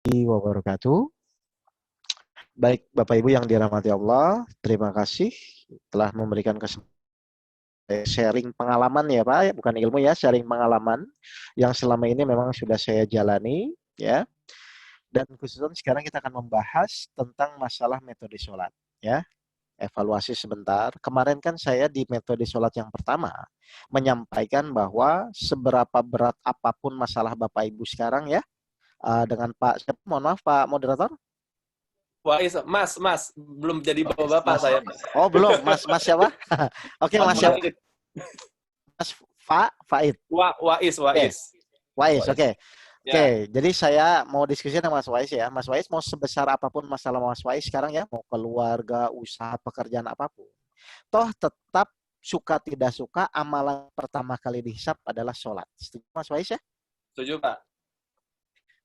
Wabarakatuh. Baik, Bapak Ibu yang dirahmati Allah, terima kasih telah memberikan kesempatan sharing pengalaman ya Pak, bukan ilmu ya, sharing pengalaman yang selama ini memang sudah saya jalani ya. Dan khususnya sekarang kita akan membahas tentang masalah metode sholat ya. Evaluasi sebentar. Kemarin kan saya di metode sholat yang pertama menyampaikan bahwa seberapa berat apapun masalah Bapak Ibu sekarang ya, dengan Pak, mohon maaf Pak Moderator. Wais, Mas, belum jadi bapak-bapak Mas, saya. oh belum, Mas siapa? Oke, Mas siapa? Wais, Mas Faid. Wais. Oke, Wais, oke. Oke, Ya, jadi saya mau diskusi dengan Mas Wais ya. Mas Wais mau sebesar apapun masalah Mas Wais sekarang ya, mau keluarga, usaha, pekerjaan apapun. Toh tetap suka tidak suka, amalan pertama kali dihisap adalah sholat. Setuju Mas Wais ya? setuju Pak.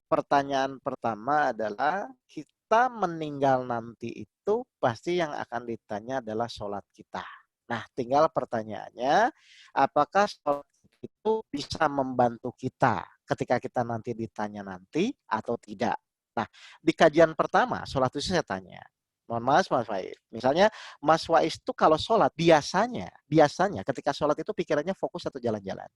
Pertanyaan pertama adalah kita meninggal nanti itu pasti yang akan ditanya adalah sholat kita. Nah, tinggal pertanyaannya, apakah sholat itu bisa membantu kita ketika kita nanti ditanya nanti atau tidak? Nah, di kajian pertama, sholat itu saya tanya, mohon maaf Mas Faiz. Misalnya Mas Wais itu kalau sholat biasanya ketika sholat itu pikirannya fokus atau jalan-jalan?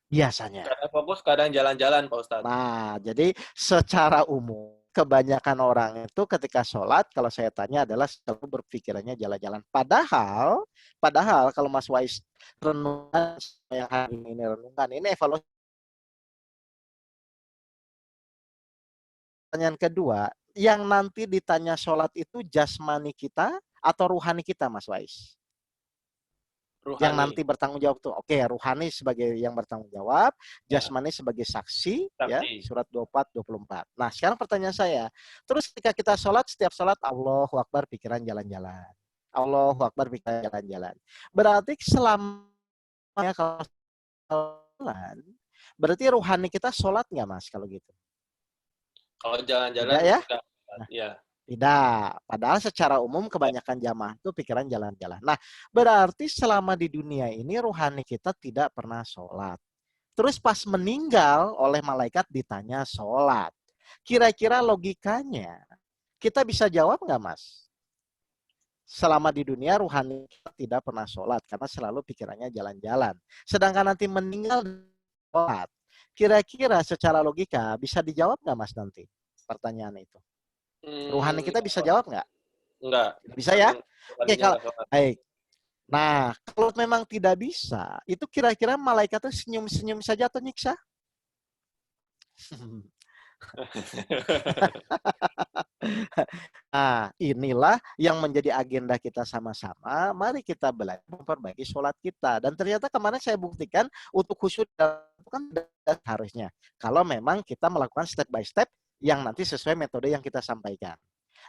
Biasanya. Kadang fokus, kadang jalan-jalan Pak Ustadz. Nah, jadi secara umum kebanyakan orang itu ketika sholat kalau saya tanya adalah selalu berpikirannya jalan-jalan. Padahal kalau Mas Wais renungan yang hari ini renungan ini evaluasi. Pertanyaan kedua, yang nanti ditanya sholat itu jasmani kita atau ruhani kita, Mas Wais? Yang Ruhani. nanti bertanggung jawab tuh, oke, ruhani sebagai yang bertanggung jawab, Ya, jasmani sebagai saksi, ya, saksi. surat 24, 24. Nah, sekarang pertanyaan saya, terus ketika kita sholat, setiap sholat, Allahu Akbar, pikiran jalan-jalan. Allahu Akbar, pikiran jalan-jalan. Berarti selama kalau sholat, berarti ruhani kita sholat nggak, Mas, kalau gitu? Kalau Tidak jalan-jalan ya? enggak. Nah, Ya, tidak. Padahal secara umum kebanyakan jamaah itu pikiran jalan-jalan. Nah, berarti selama di dunia ini ruhani kita tidak pernah sholat. Terus pas meninggal oleh malaikat ditanya sholat. Kira-kira logikanya kita bisa jawab nggak Mas? Selama di dunia ruhani kita tidak pernah sholat karena selalu pikirannya jalan-jalan. Sedangkan nanti meninggal sholat. Kira-kira secara logika bisa dijawab nggak Mas nanti pertanyaan itu? Ruhani kita bisa jawab nggak? enggak. Bisa ya? Oke, Ruhaninya kalau enggak sholat. baik. Nah, kalau memang tidak bisa, itu kira-kira malaikat itu senyum-senyum saja atau nyiksa? Nah, inilah yang menjadi agenda kita sama-sama. Mari kita belajar memperbaiki sholat kita. Dan ternyata kemarin saya buktikan untuk khusyuk itu kan harusnya. Kalau memang kita melakukan step by step yang nanti sesuai metode yang kita sampaikan.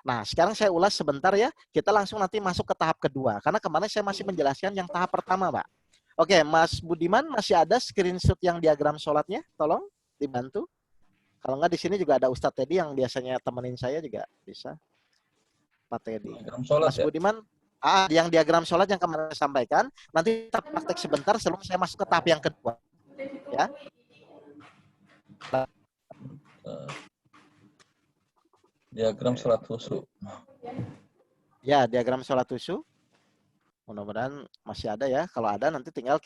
Nah, sekarang saya ulas sebentar ya. Kita langsung nanti masuk ke tahap kedua. Karena kemarin saya masih menjelaskan yang tahap pertama, Pak. Oke, Mas Budiman masih ada screenshot yang diagram sholatnya? Tolong dibantu. Kalau nggak di sini juga ada Ustadz Teddy yang biasanya temenin saya juga bisa. Pak Teddy. Sholat, Mas ya? Budiman, yang diagram sholat yang kemarin saya sampaikan, nanti kita praktek sebentar sebelum saya masuk ke tahap yang kedua. Ya. Diagram sholat khusyuk. Ya, diagram sholat khusyuk. Mudah-mudahan masih ada ya. Kalau ada nanti tinggal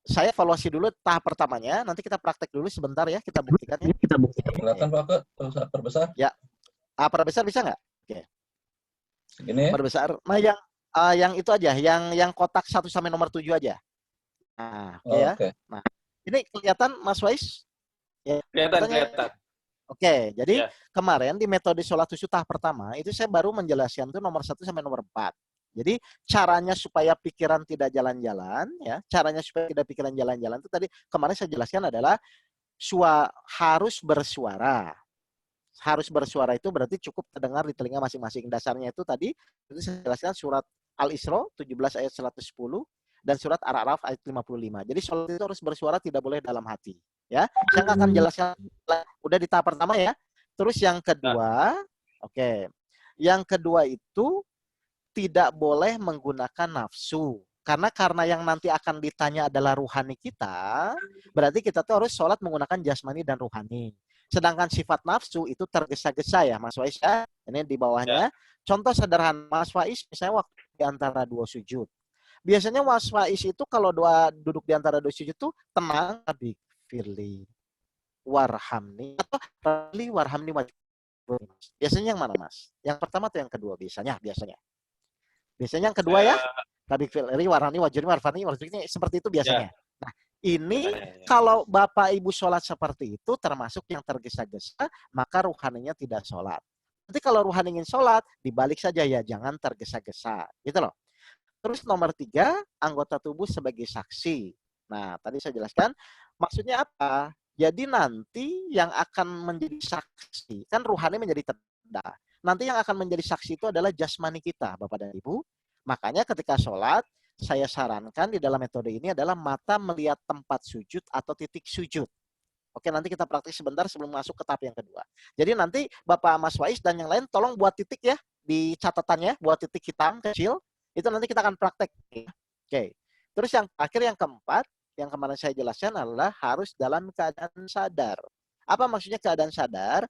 saya evaluasi dulu tahap pertamanya, nanti kita praktek dulu sebentar ya, kita buktikan ya. Kelihatan Pak Ke? Kalau perbesar? Ya. Perbesar bisa nggak? Oke. Segini? Perbesar. Nah, yang itu aja, yang kotak 1 sampai nomor 7 aja. Nah, oke ya. Okay. Nah, ini kelihatan Mas Wais? Ya, Kelihatan. Oke, jadi Ya. kemarin di metode sholat khusyuk tahap pertama, itu saya baru menjelaskan itu nomor 1 sampai nomor 4. Jadi caranya supaya pikiran tidak jalan-jalan, ya, caranya supaya tidak pikiran jalan-jalan itu tadi kemarin saya jelaskan adalah harus bersuara. Harus bersuara itu berarti cukup terdengar di telinga masing-masing. Dasarnya itu tadi itu saya jelaskan surat Al-Isra 17 ayat 110 dan surat Ar-A'raf ayat 55. Jadi sholat itu harus bersuara, tidak boleh dalam hati. Ya, saya nggak akan jelaskan. Udah di tahap pertama ya. Terus yang kedua, oke. Yang kedua itu tidak boleh menggunakan nafsu. Karena yang nanti akan ditanya adalah ruhani kita, berarti kita tuh harus sholat menggunakan jasmani dan ruhani. Sedangkan sifat nafsu itu tergesa-gesa ya Mas Faiz ya. Ini di bawahnya. Contoh sederhana Mas Faiz misalnya waktu di antara dua sujud. Biasanya Mas Faiz itu kalau duduk di antara dua sujud tuh tenang, Rabbi firli warhamni atau Rabbi warhamni wajibur. Biasanya yang mana Mas? Yang pertama atau yang kedua biasanya? Biasanya yang kedua ya. Rabbi firli warhamni wajibur warfani warfani seperti itu biasanya. Nah, ini kalau Bapak Ibu sholat seperti itu termasuk yang tergesa-gesa, maka ruhaninya tidak sholat. Nanti kalau ruhani ingin sholat, dibalik saja ya, jangan tergesa-gesa. Gitu loh. Terus nomor 3, anggota tubuh sebagai saksi. Nah, tadi saya jelaskan, maksudnya apa? Jadi nanti yang akan menjadi saksi, kan ruhani menjadi tanda. Nanti yang akan menjadi saksi itu adalah jasmani kita, Bapak dan Ibu. Makanya ketika sholat, saya sarankan di dalam metode ini adalah mata melihat tempat sujud atau titik sujud. Oke, nanti kita praktik sebentar sebelum masuk ke tahap yang kedua. Jadi nanti Bapak Mas Faiz dan yang lain tolong buat titik ya di catatannya, buat titik hitam kecil. Itu nanti kita akan praktek. Oke. Terus yang akhir yang keempat, yang kemarin saya jelaskan adalah harus dalam keadaan sadar. Apa maksudnya keadaan sadar?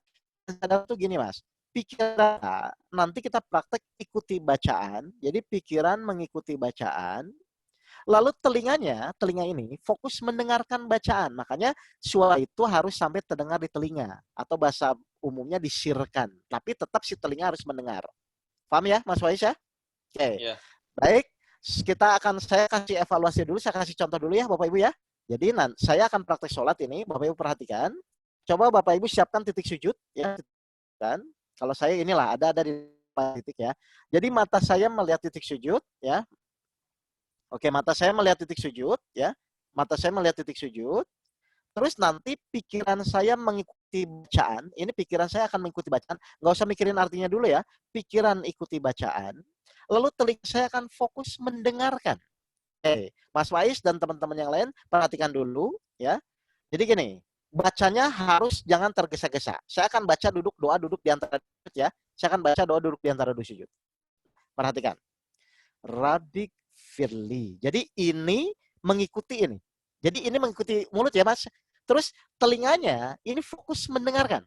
Sadar itu gini Mas. Pikiran, nanti kita praktek ikuti bacaan. Jadi pikiran mengikuti bacaan. Lalu telinga ini fokus mendengarkan bacaan. Makanya suara itu harus sampai terdengar di telinga. Atau bahasa umumnya disirkan. Tapi tetap si telinga harus mendengar. Paham ya Mas Faiz ya? Oke. Yeah. Baik. Saya kasih evaluasi dulu. Saya kasih contoh dulu ya Bapak Ibu ya. Jadi saya akan praktek sholat ini. Bapak Ibu perhatikan. Coba Bapak Ibu siapkan titik sujud. Ya. Dan kalau saya inilah ada di titik ya. Jadi mata saya melihat titik sujud ya. Oke, mata saya melihat titik sujud ya. Mata saya melihat titik sujud. Terus nanti pikiran saya mengikuti bacaan. Ini pikiran saya akan mengikuti bacaan. Nggak usah mikirin artinya dulu ya. Pikiran ikuti bacaan. Lalu telinga saya akan fokus mendengarkan. Oke, Mas Faiz dan teman-teman yang lain perhatikan dulu ya. Jadi gini. Bacanya harus jangan tergesa-gesa. Saya akan baca doa duduk di antara sujud ya. Saya akan baca doa duduk di antara dua sujud. Perhatikan. Rabbik firli. Jadi ini mengikuti ini. Jadi ini mengikuti mulut ya Mas. Terus telinganya ini fokus mendengarkan.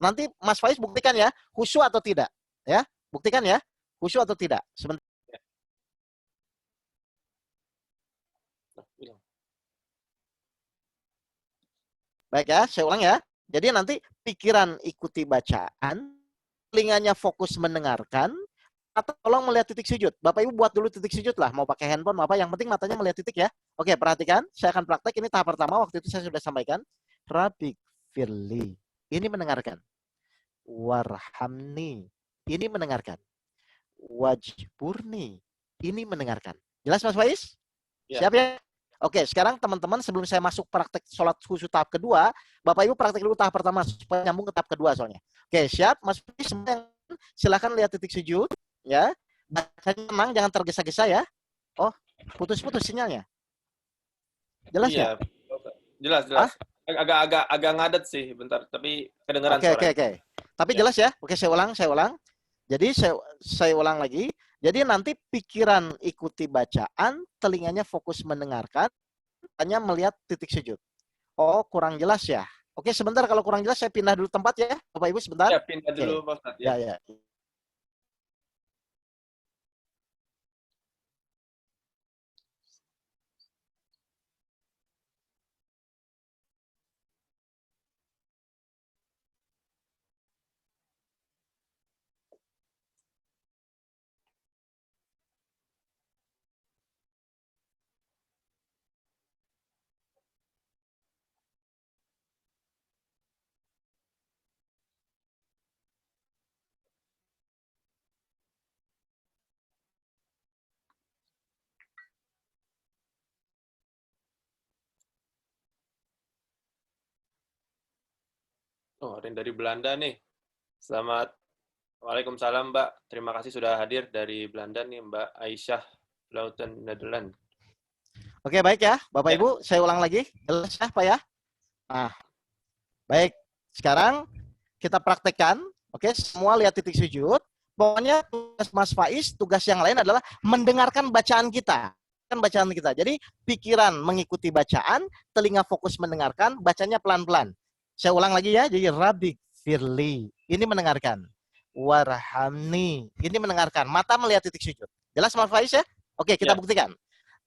Nanti Mas Faiz buktikan ya, khusyuk atau tidak. Ya, buktikan ya, khusyuk atau tidak. Sebentar. Baik ya, saya ulang ya. Jadi nanti pikiran ikuti bacaan, telinganya fokus mendengarkan, atau tolong melihat titik sujud. Bapak Ibu buat dulu titik sujud lah, mau pakai handphone, mau apa, yang penting matanya melihat titik ya. Oke, perhatikan, saya akan praktek, ini tahap pertama, waktu itu saya sudah sampaikan. Rabbik firli, ini mendengarkan. Warhamni, ini mendengarkan. Wajburni, ini mendengarkan. Jelas Mas Faiz? Ya. Siap ya? Oke, sekarang teman-teman sebelum saya masuk praktek sholat khusyuk tahap kedua, Bapak Ibu praktek dulu tahap pertama supaya nyambung ke tahap kedua soalnya. Oke, siap? Mas Faiz, silakan lihat titik sujud, ya. Bacanya tenang, jangan tergesa-gesa ya. Oh, putus-putus sinyalnya. Jelas ya? Jelas. Agak ngadet sih, bentar. Tapi kedengaran suara. Oke. Tapi jelas ya? Oke, saya ulang. Jadi saya ulang lagi. Jadi nanti pikiran ikuti bacaan, telinganya fokus mendengarkan, hanya melihat titik sujud. Oh, kurang jelas ya? Oke, sebentar kalau kurang jelas saya pindah dulu tempat ya, Bapak Ibu sebentar. Ya, pindah dulu Pak Ustadz. Ya. Oh, ada yang dari Belanda nih. Selamat. Waalaikumsalam, Mbak. Terima kasih sudah hadir dari Belanda nih, Mbak Aisyah, Lauten, Nederland. Oke, baik ya. Bapak Ibu, saya ulang lagi. Jelas ya, Pak ya? Nah, baik. Sekarang kita praktekkan. Oke, semua lihat titik sujud. Pokoknya tugas Mas Faiz, tugas yang lain adalah mendengarkan bacaan kita. Jadi pikiran mengikuti bacaan, telinga fokus mendengarkan, bacanya pelan-pelan. Saya ulang lagi ya. Jadi Rabbi firli. Ini mendengarkan. Warhamni. Ini mendengarkan. Mata melihat titik sujud. Jelas Mas Faiz ya? Oke, kita buktikan.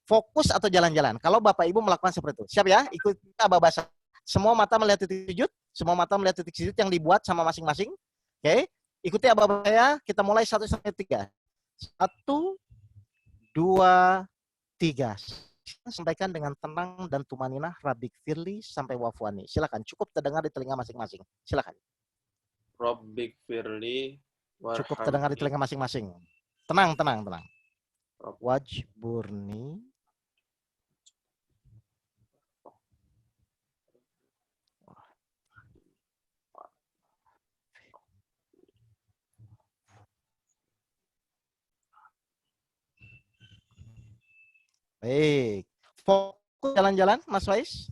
Fokus atau jalan-jalan. Kalau Bapak Ibu melakukan seperti itu. Siap ya? Ikut Abah bahasa. Semua mata melihat titik sujud. Semua mata melihat titik sujud yang dibuat sama masing-masing. Oke. Ikuti Abah saya. Kita mulai 1 sampai 3. 1, 2, 3. Sampaikan dengan tenang dan tumaninah. Rabbik firli sampai wafwani. Silakan. Cukup terdengar di telinga masing-masing. Silakan. Rabbik firli warhamni. Cukup terdengar di telinga masing-masing. Tenang, tenang, tenang. Wajburni. Baik. Fokus jalan-jalan, Mas Faiz?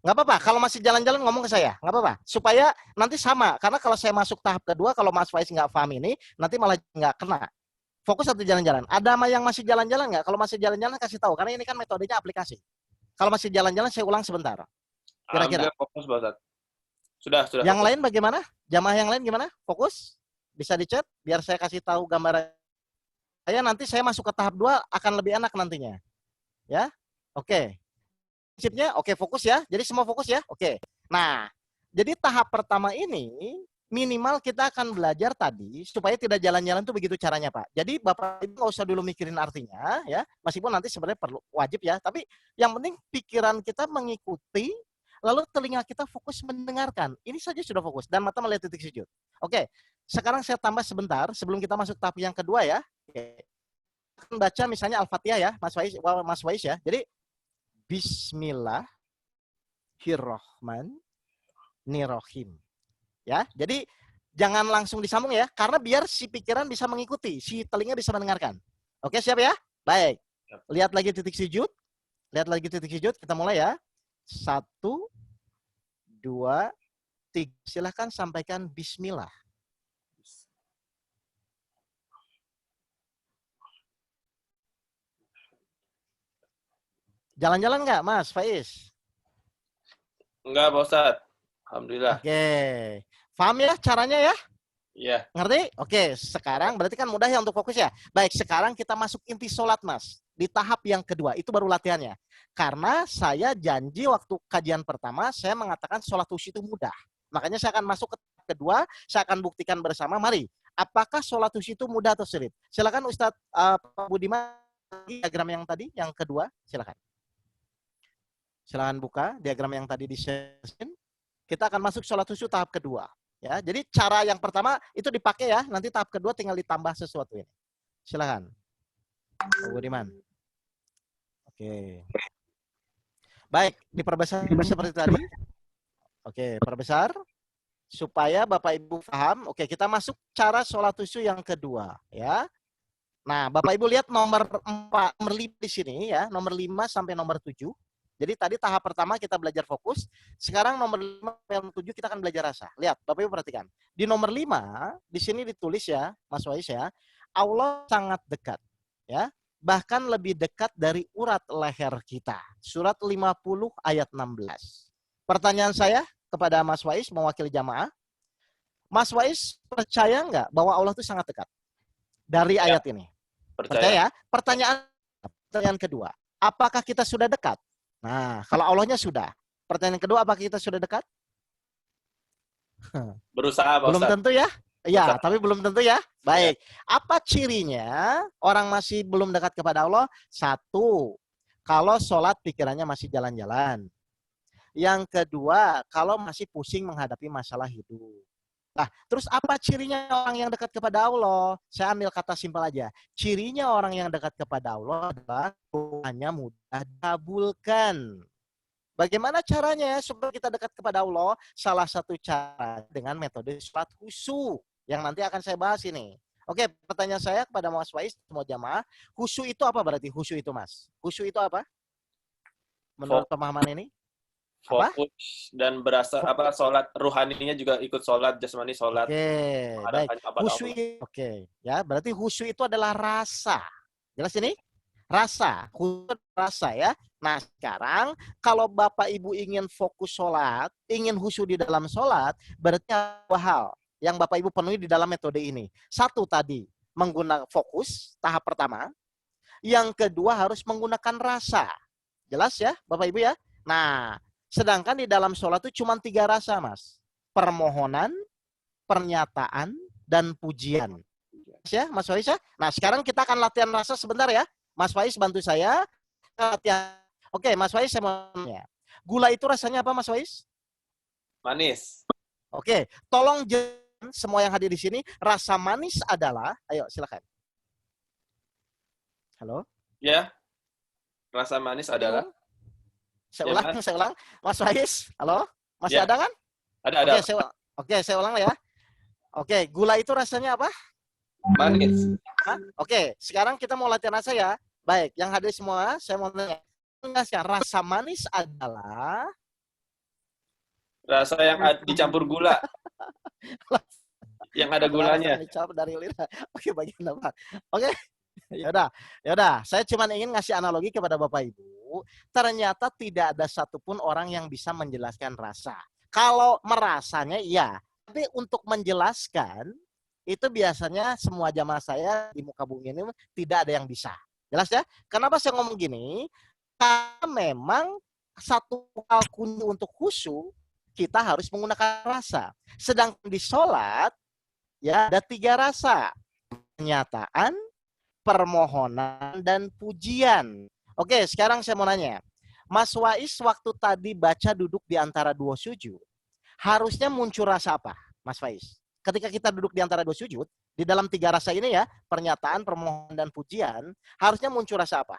Nggak apa-apa. Kalau masih jalan-jalan ngomong ke saya. Nggak apa-apa. Supaya nanti sama. Karena kalau saya masuk tahap kedua, kalau Mas Faiz nggak paham ini, nanti malah nggak kena. Fokus atau jalan-jalan? Ada yang masih jalan-jalan nggak? Kalau masih jalan-jalan kasih tahu. Karena ini kan metodenya aplikasi. Kalau masih jalan-jalan saya ulang sebentar. Kira-kira. Fokus, Ustaz. Sudah. Yang lain bagaimana? Jamaah yang lain gimana? Fokus? Bisa di-chat? Biar saya kasih tahu gambaran. Nanti saya masuk ke tahap 2 akan lebih enak nantinya. Ya, oke. Prinsipnya, oke, fokus ya. Jadi semua fokus ya, oke. Nah, jadi tahap pertama ini minimal kita akan belajar tadi supaya tidak jalan-jalan tuh begitu caranya Pak. Jadi Bapak Ibu nggak usah dulu mikirin artinya ya, meskipun nanti sebenarnya perlu wajib ya. Tapi yang penting pikiran kita mengikuti, lalu telinga kita fokus mendengarkan. Ini saja sudah fokus dan mata melihat titik sujud. Oke, sekarang saya tambah sebentar sebelum kita masuk tahap yang kedua ya. Oke. Baca misalnya Al-Fatihah ya, Mas Faiz ya. Jadi Bismillahirrahmanirrahim. Ya, jadi jangan langsung disambung ya, karena biar si pikiran bisa mengikuti, si telinga bisa mendengarkan. Oke, siap ya? Baik. Lihat lagi titik sujud. Kita mulai ya. 1, 2, 3. Silahkan sampaikan Bismillah. Jalan-jalan nggak, Mas Faiz? Enggak, Pak Ustadz. Alhamdulillah. Oke. Paham ya caranya ya? Iya. Ngerti? Oke, sekarang berarti kan mudah ya untuk fokus ya. Baik, sekarang kita masuk inti sholat, Mas. Di tahap yang kedua, itu baru latihannya. Karena saya janji waktu kajian pertama, saya mengatakan sholat khusyuk itu mudah. Makanya saya akan masuk ke tahap kedua, saya akan buktikan bersama. Mari, apakah sholat khusyuk itu mudah atau sulit? Silakan Ustadz Pak Budiman, diagram yang tadi, yang kedua, silakan. Silahkan buka diagram yang tadi di-share. Kita akan masuk sholat khusyuk tahap kedua. Ya, jadi cara yang pertama itu dipakai ya. Nanti tahap kedua tinggal ditambah sesuatu ini. Silahkan. Pak Budiman. Oke. Baik, diperbesar seperti tadi. Oke, perbesar. Supaya Bapak Ibu paham. Oke, kita masuk cara sholat khusyuk yang kedua. Ya. Nah, Bapak Ibu lihat nomor 4, nomor 5 di sini ya. Nomor 5 sampai nomor 7. Jadi tadi tahap pertama kita belajar fokus, sekarang nomor 5 sampai 7 kita akan belajar rasa. Lihat, Bapak Ibu perhatikan. Di nomor 5, di sini ditulis ya, Mas Wais ya, Allah sangat dekat. Ya, bahkan lebih dekat dari urat leher kita. Surat 50 ayat 16. Pertanyaan saya kepada Mas Wais mewakili jamaah, Mas Wais percaya nggak bahwa Allah itu sangat dekat? Dari ayat ini. Percaya? Pertanyaan kedua, apakah kita sudah dekat? Nah, kalau Allahnya sudah. Pertanyaan kedua, apakah kita sudah dekat? Berusaha, Pak Belum Ustadz. tentu ya? Iya, Berusaha. tapi belum tentu ya. Baik. Apa cirinya orang masih belum dekat kepada Allah? 1, kalau sholat pikirannya masih jalan-jalan. Yang kedua, kalau masih pusing menghadapi masalah hidup. Nah, terus apa cirinya orang yang dekat kepada Allah? Saya ambil kata simpel aja. Cirinya orang yang dekat kepada Allah adalah doanya mudah dikabulkan. Bagaimana caranya supaya kita dekat kepada Allah? Salah satu cara dengan metode sholat khusyuk yang nanti akan saya bahas ini. Oke, pertanyaan saya kepada Mas Faiz, semua jamaah, khusyuk itu apa berarti khusyuk itu, Mas? Khusyuk itu apa? Menurut pemahaman ini? Fokus dan berasa sholat ruhaninya juga ikut sholat, jasmani sholat. Oke, baik. Khusyuk, oke, ya, berarti khusyuk itu adalah rasa. Jelas ini? Rasa, khusyuk rasa ya. Nah, sekarang kalau Bapak Ibu ingin fokus sholat, ingin khusyuk di dalam sholat, berarti ada dua hal yang Bapak Ibu penuhi di dalam metode ini. Satu tadi, menggunakan fokus, tahap pertama. Yang kedua harus menggunakan rasa. Jelas ya, Bapak Ibu ya? Nah, sedangkan di dalam sholat itu cuma 3 rasa, Mas. Permohonan, pernyataan, dan pujian. Ya, Mas Faiz ya? Nah, sekarang kita akan latihan rasa sebentar ya. Mas Faiz bantu saya. Latihan. Oke, Mas Faiz saya mau tanya. Gula itu rasanya apa, Mas Faiz? Manis. Oke, tolong jelaskan semua yang hadir di sini, rasa manis adalah, ayo silakan. Halo? Ya. Rasa manis adalah? Saya ulang, ya, saya ulang. Mas Faiz, halo? Masih ya. ada kan? Ada. Oke, saya ulang ya. Oke, gula itu rasanya apa? Manis. Oke, sekarang kita mau latihan rasa ya. Baik, yang hadir semua, saya mau tanya. Rasa manis adalah rasa yang dicampur gula. Yang ada gulanya. Dicampur dari lidah. Oke, bagian apa? Oke. Ya udah. Saya cuma ingin ngasih analogi kepada Bapak Ibu. Ternyata tidak ada satupun orang yang bisa menjelaskan rasa. Kalau merasanya iya, tapi untuk menjelaskan itu biasanya semua jamaah saya di muka bumi ini tidak ada yang bisa. Jelas ya? Kenapa saya ngomong gini? Karena memang satu hal kunci untuk khusyuk kita harus menggunakan rasa. Sedangkan di sholat ya ada 3 rasa. Pernyataan, permohonan, dan pujian. Oke, sekarang saya mau nanya. Mas Wais waktu tadi baca duduk di antara 2 sujud, harusnya muncul rasa apa, Mas Faiz? Ketika kita duduk di antara 2 sujud, di dalam 3 rasa ini ya, pernyataan, permohonan, dan pujian, harusnya muncul rasa apa?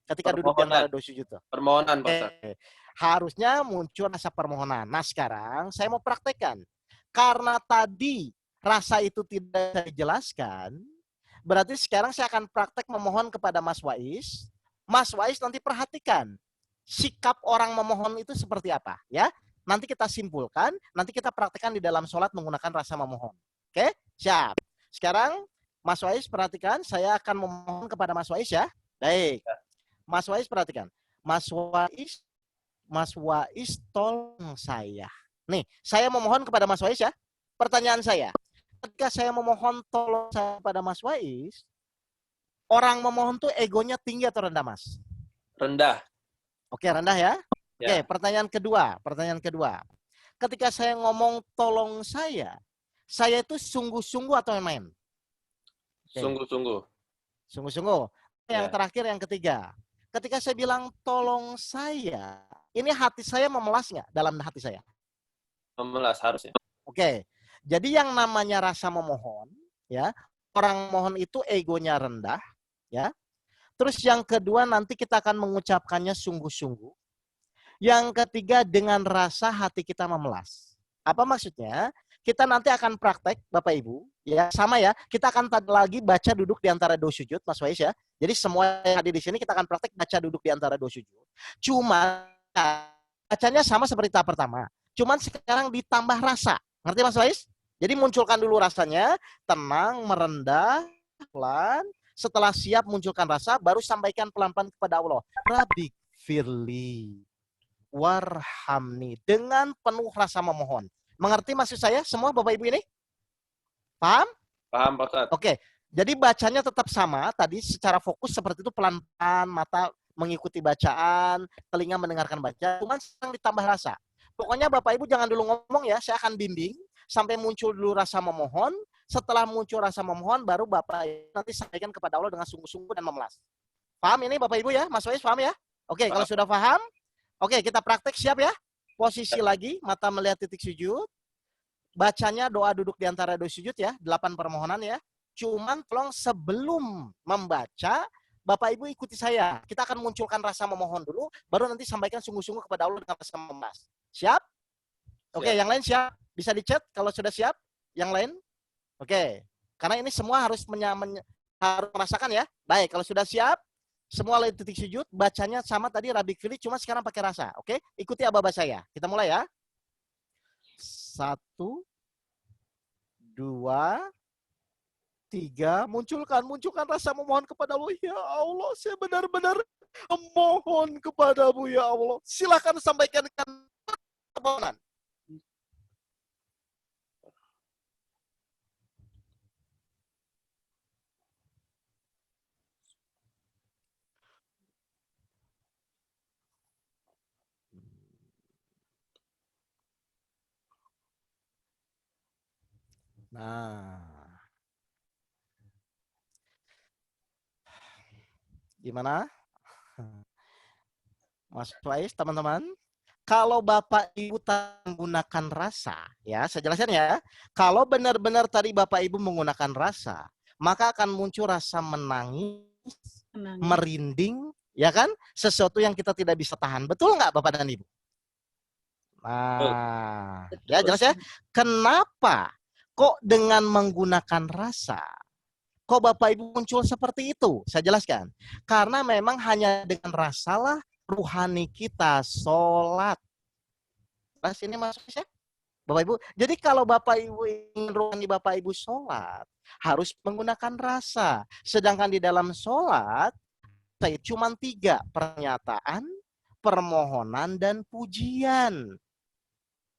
Ketika duduk di antara 2 sujud tuh. Permohonan, Pak Ustaz. Harusnya muncul rasa permohonan. Nah, sekarang saya mau praktekkan. Karena tadi rasa itu tidak saya jelaskan, berarti sekarang saya akan praktek memohon kepada Mas Wais. Mas Wais nanti perhatikan sikap orang memohon itu seperti apa, ya. Nanti kita simpulkan, nanti kita praktekkan di dalam sholat menggunakan rasa memohon. Oke, siap. Sekarang Mas Wais perhatikan, saya akan memohon kepada Mas Wais ya. Baik. Mas Wais perhatikan. Mas Wais tolong saya. Nih, saya memohon kepada Mas Wais ya. Pertanyaan saya, ketika saya memohon tolong saya kepada Mas Wais, orang memohon tuh egonya tinggi atau rendah, Mas? Rendah. Oke, rendah ya. Ya. Oke, pertanyaan kedua. Ketika saya ngomong tolong saya itu sungguh-sungguh atau main? Sungguh-sungguh. Sungguh-sungguh. Yang Ya. terakhir, yang ketiga. Ketika saya bilang tolong saya, ini hati saya memelas nggak dalam hati saya? Memelas harusnya. Oke. Jadi yang namanya rasa memohon, ya, orang mohon itu egonya rendah, ya. Terus yang kedua nanti kita akan mengucapkannya sungguh-sungguh. Yang ketiga dengan rasa hati kita memelas. Apa maksudnya? Kita nanti akan praktek, Bapak Ibu, ya sama ya. Kita akan lagi baca duduk di antara 2 sujud, Mas Wais ya. Jadi semua yang hadir di sini kita akan praktek baca duduk di antara 2 sujud. Cuma bacanya sama seperti tahap pertama. Cuman sekarang ditambah rasa. Ngerti Mas Wais? Jadi munculkan dulu rasanya, tenang, merendah, pelan. Setelah siap munculkan rasa, baru sampaikan pelan-pelan kepada Allah. Rabbik firli warhamni, dengan penuh rasa memohon. Mengerti maksud saya semua Bapak Ibu ini? Paham? Paham, Pak Ustaz. Oke. Jadi bacanya tetap sama, tadi secara fokus seperti itu, pelan-pelan, mata mengikuti bacaan, telinga mendengarkan bacaan, cuma sekarang ditambah rasa. Pokoknya Bapak Ibu jangan dulu ngomong ya, saya akan bimbing sampai muncul dulu rasa memohon. Setelah muncul rasa memohon, baru Bapak nanti sampaikan kepada Allah dengan sungguh-sungguh dan memelas. Paham ini Bapak Ibu ya? Mas Wais paham ya? Oke, kalau sudah paham, oke, kita praktek, siap ya? Posisi lagi, mata melihat titik sujud. Bacanya doa duduk di antara 2 sujud ya, 8 permohonan ya. Cuman tolong sebelum membaca, Bapak Ibu ikuti saya. Kita akan munculkan rasa memohon dulu, baru nanti sampaikan sungguh-sungguh kepada Allah dengan rasa memelas. Siap? Oke, yang lain siap? Bisa di-chat kalau sudah siap? Yang lain? Oke. Karena ini semua harus harus merasakan ya. Baik, kalau sudah siap, semua lihat titik sujud, bacanya sama tadi Rabbik firli, cuma sekarang pakai rasa. Oke? Ikuti aba-aba saya. Kita mulai ya. 1, 2, 3. Munculkan rasa memohon kepada Allah. Ya Allah, saya benar-benar Mohon kepadamu ya Allah. Silakan sampaikan permohonan. Nah, gimana? Mas Faiz, teman-teman? Kalau Bapak Ibu menggunakan rasa, ya, saya jelaskan ya. Kalau benar-benar tadi Bapak Ibu menggunakan rasa, maka akan muncul rasa menangis, merinding, ya kan? Sesuatu yang kita tidak bisa tahan. Betul nggak Bapak dan Ibu? Nah, ya jelas ya. Kenapa kok dengan menggunakan rasa, kok Bapak Ibu muncul seperti itu? Saya jelaskan. Karena memang hanya dengan rasalah rohani kita sholat. Nah, sini masuk ya, Bapak Ibu. Jadi kalau Bapak Ibu ingin rohani Bapak Ibu sholat, harus menggunakan rasa. Sedangkan di dalam sholat, saya cuma 3, pernyataan, permohonan, dan pujian.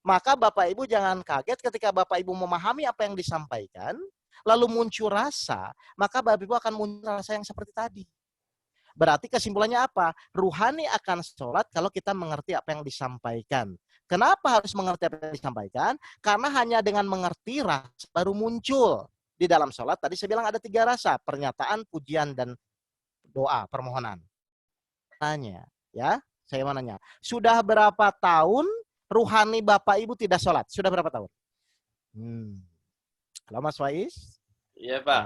Maka Bapak Ibu jangan kaget ketika Bapak Ibu memahami apa yang disampaikan, lalu muncul rasa, maka Bapak Ibu akan muncul rasa yang seperti tadi. Berarti kesimpulannya apa? Ruhani akan sholat kalau kita mengerti apa yang disampaikan. Kenapa harus mengerti apa yang disampaikan? Karena hanya dengan mengerti rasa baru muncul. Di dalam sholat tadi saya bilang ada 3 rasa. Pernyataan, pujian, dan doa, permohonan. Tanya, ya, saya mau nanya. Sudah berapa tahun ruhani Bapak Ibu tidak sholat? Sudah berapa tahun? Halo Mas Faiz? Iya, Pak.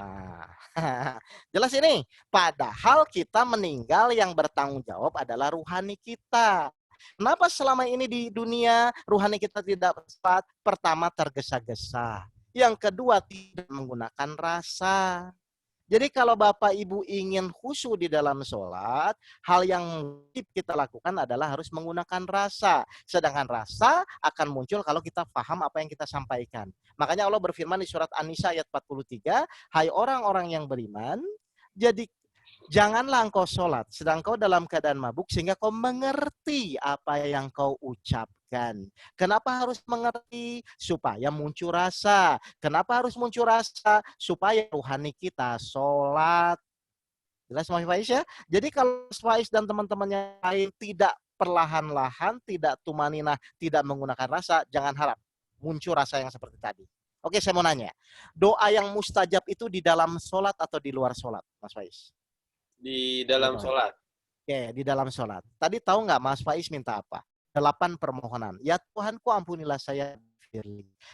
Nah, jelas ini. Padahal kita meninggal yang bertanggung jawab adalah ruhani kita. Kenapa selama ini di dunia ruhani kita tidak sempat? Pertama tergesa-gesa. Yang kedua tidak menggunakan rasa. Jadi kalau Bapak Ibu ingin khusyuk di dalam sholat, hal yang kita lakukan adalah harus menggunakan rasa. Sedangkan rasa akan muncul kalau kita paham apa yang kita sampaikan. Makanya Allah berfirman di surat An-Nisa ayat 43, hai orang-orang yang beriman, jadi janganlah engkau sholat sedang kau dalam keadaan mabuk sehingga kau mengerti apa yang kau ucapkan. Kenapa harus mengerti? Supaya muncul rasa. Kenapa harus muncul rasa? Supaya rohani kita sholat. Jelas Mas Faiz ya? Jadi kalau Mas Faiz dan teman-temannya lain tidak perlahan-lahan, tidak tumaninah, tidak menggunakan rasa, jangan harap muncul rasa yang seperti tadi. Oke, saya mau nanya. Doa yang mustajab itu di dalam sholat atau di luar sholat, Mas Faiz? Di dalam sholat. Oke, di dalam sholat. Tadi tahu nggak Mas Faiz minta apa? 8 permohonan. Ya Tuhanku, ampunilah saya,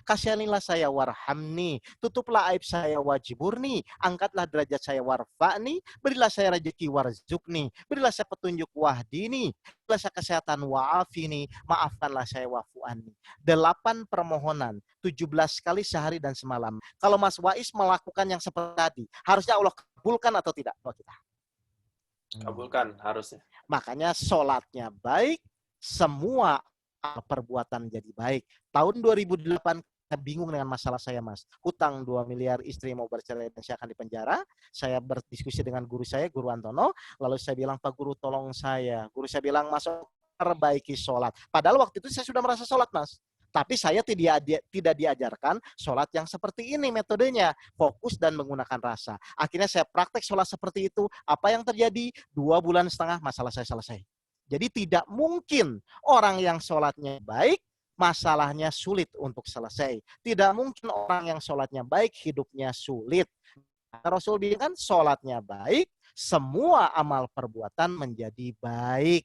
kasihanilah saya, warhamni, tutuplah aib saya, wajiburni, angkatlah derajat saya, warfa'ni, berilah saya rezeki, warzukni, berilah saya petunjuk, wahdini, berilah saya kesehatan, wa'afini, maafkanlah saya, wafu'ani. 8 permohonan, 17 kali sehari dan semalam. Kalau Mas Faiz melakukan yang seperti tadi, harusnya Allah kabulkan atau tidak? Doa kita. Kabulkan harusnya. Makanya sholatnya baik, semua perbuatan jadi baik. Tahun 2008 saya bingung dengan masalah saya, Mas. Hutang 2 miliar, istri mau bercerai dan saya akan dipenjara. Saya berdiskusi dengan guru saya, Guru Antono. Lalu saya bilang, Pak Guru tolong saya. Guru saya bilang, Mas, perbaiki sholat. Padahal waktu itu saya sudah merasa sholat, Mas. Tapi saya tidak diajarkan sholat yang seperti ini metodenya. Fokus dan menggunakan rasa. Akhirnya saya praktek sholat seperti itu. Apa yang terjadi? 2,5 bulan masalah saya selesai. Jadi tidak mungkin orang yang sholatnya baik, masalahnya sulit untuk selesai. Tidak mungkin orang yang sholatnya baik, hidupnya sulit. Rasul bilang kan sholatnya baik, semua amal perbuatan menjadi baik.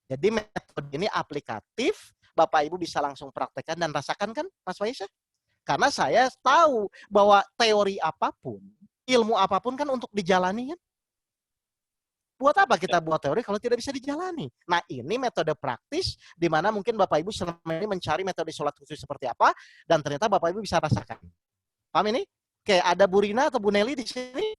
Jadi metode ini aplikatif, Bapak Ibu bisa langsung praktekkan dan rasakan kan Mas Faiz? Karena saya tahu bahwa teori apapun, ilmu apapun kan untuk dijalani kan. Buat apa kita buat teori kalau tidak bisa dijalani? Nah ini metode praktis di mana mungkin Bapak Ibu selama ini mencari metode sholat khusus seperti apa dan ternyata Bapak Ibu bisa rasakan. Paham ini? Kayak ada Bu Rina atau Bu Nelly di sini.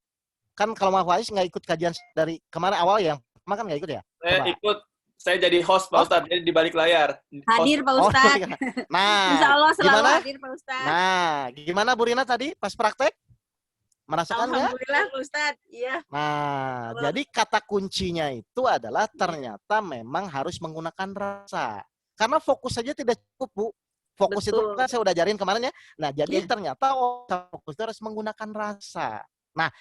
Kan kalau Mas Faiz nggak ikut kajian dari kemarin awal yang pertama kan nggak ikut ya? Saya ikut. Saya jadi host Pak Ustadz, jadi di balik layar. Hadir Pak Ustadz. Nah, Insya Allah selalu gimana? hadir Pak Ustadz. Nah, gimana Bu Rina tadi pas praktek? Merasakan nggak? Alhamdulillah Ustaz. Iya. Nah, jadi kata kuncinya itu adalah ternyata memang harus menggunakan rasa. Karena fokus saja tidak cukup, Bu. Fokus itu Betul. kan saya udah ajarin kemarin ya. Nah, jadi Iya. ternyata fokus itu harus menggunakan rasa. Nah,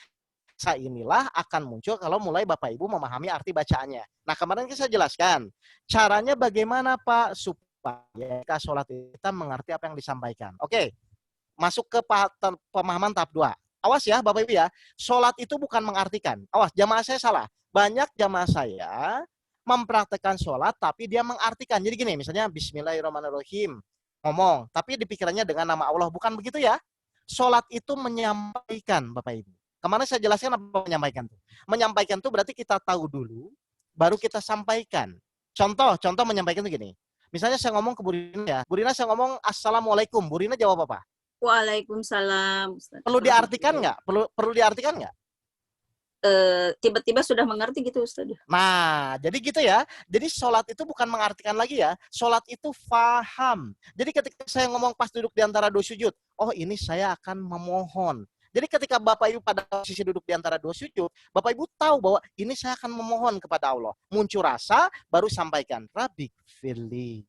rasa inilah akan muncul kalau mulai Bapak Ibu memahami arti bacaannya. Nah, kemarin saya jelaskan caranya bagaimana Pak supaya kita sholat kita mengerti apa yang disampaikan. Oke, masuk ke pemahaman tahap 2. Awas ya Bapak Ibu ya, sholat itu bukan mengartikan. Awas, jamaah saya salah. Banyak jamaah saya mempraktekkan sholat tapi dia mengartikan. Jadi gini, misalnya Bismillahirrahmanirrahim, ngomong, tapi dipikirannya dengan nama Allah. Bukan begitu ya. Sholat itu menyampaikan Bapak Ibu. Kemarin saya jelaskan apa menyampaikan itu. Menyampaikan itu berarti kita tahu dulu, baru kita sampaikan. Contoh menyampaikan itu gini. Misalnya saya ngomong ke Bu Rina ya. Bu Rina saya ngomong Assalamualaikum. Bu Rina jawab apa? Waalaikumsalam. Ustaz. Perlu diartikan nggak? Perlu diartikan nggak? Tiba-tiba sudah mengerti gitu Ustaz. Nah, jadi gitu ya. Jadi sholat itu bukan mengartikan lagi ya. Sholat itu faham. Jadi ketika saya ngomong pas duduk di antara dua sujud, oh ini saya akan memohon. Jadi ketika Bapak Ibu pada posisi duduk di antara dua sujud, Bapak Ibu tahu bahwa ini saya akan memohon kepada Allah. Muncul rasa, baru sampaikan. Rabbik firli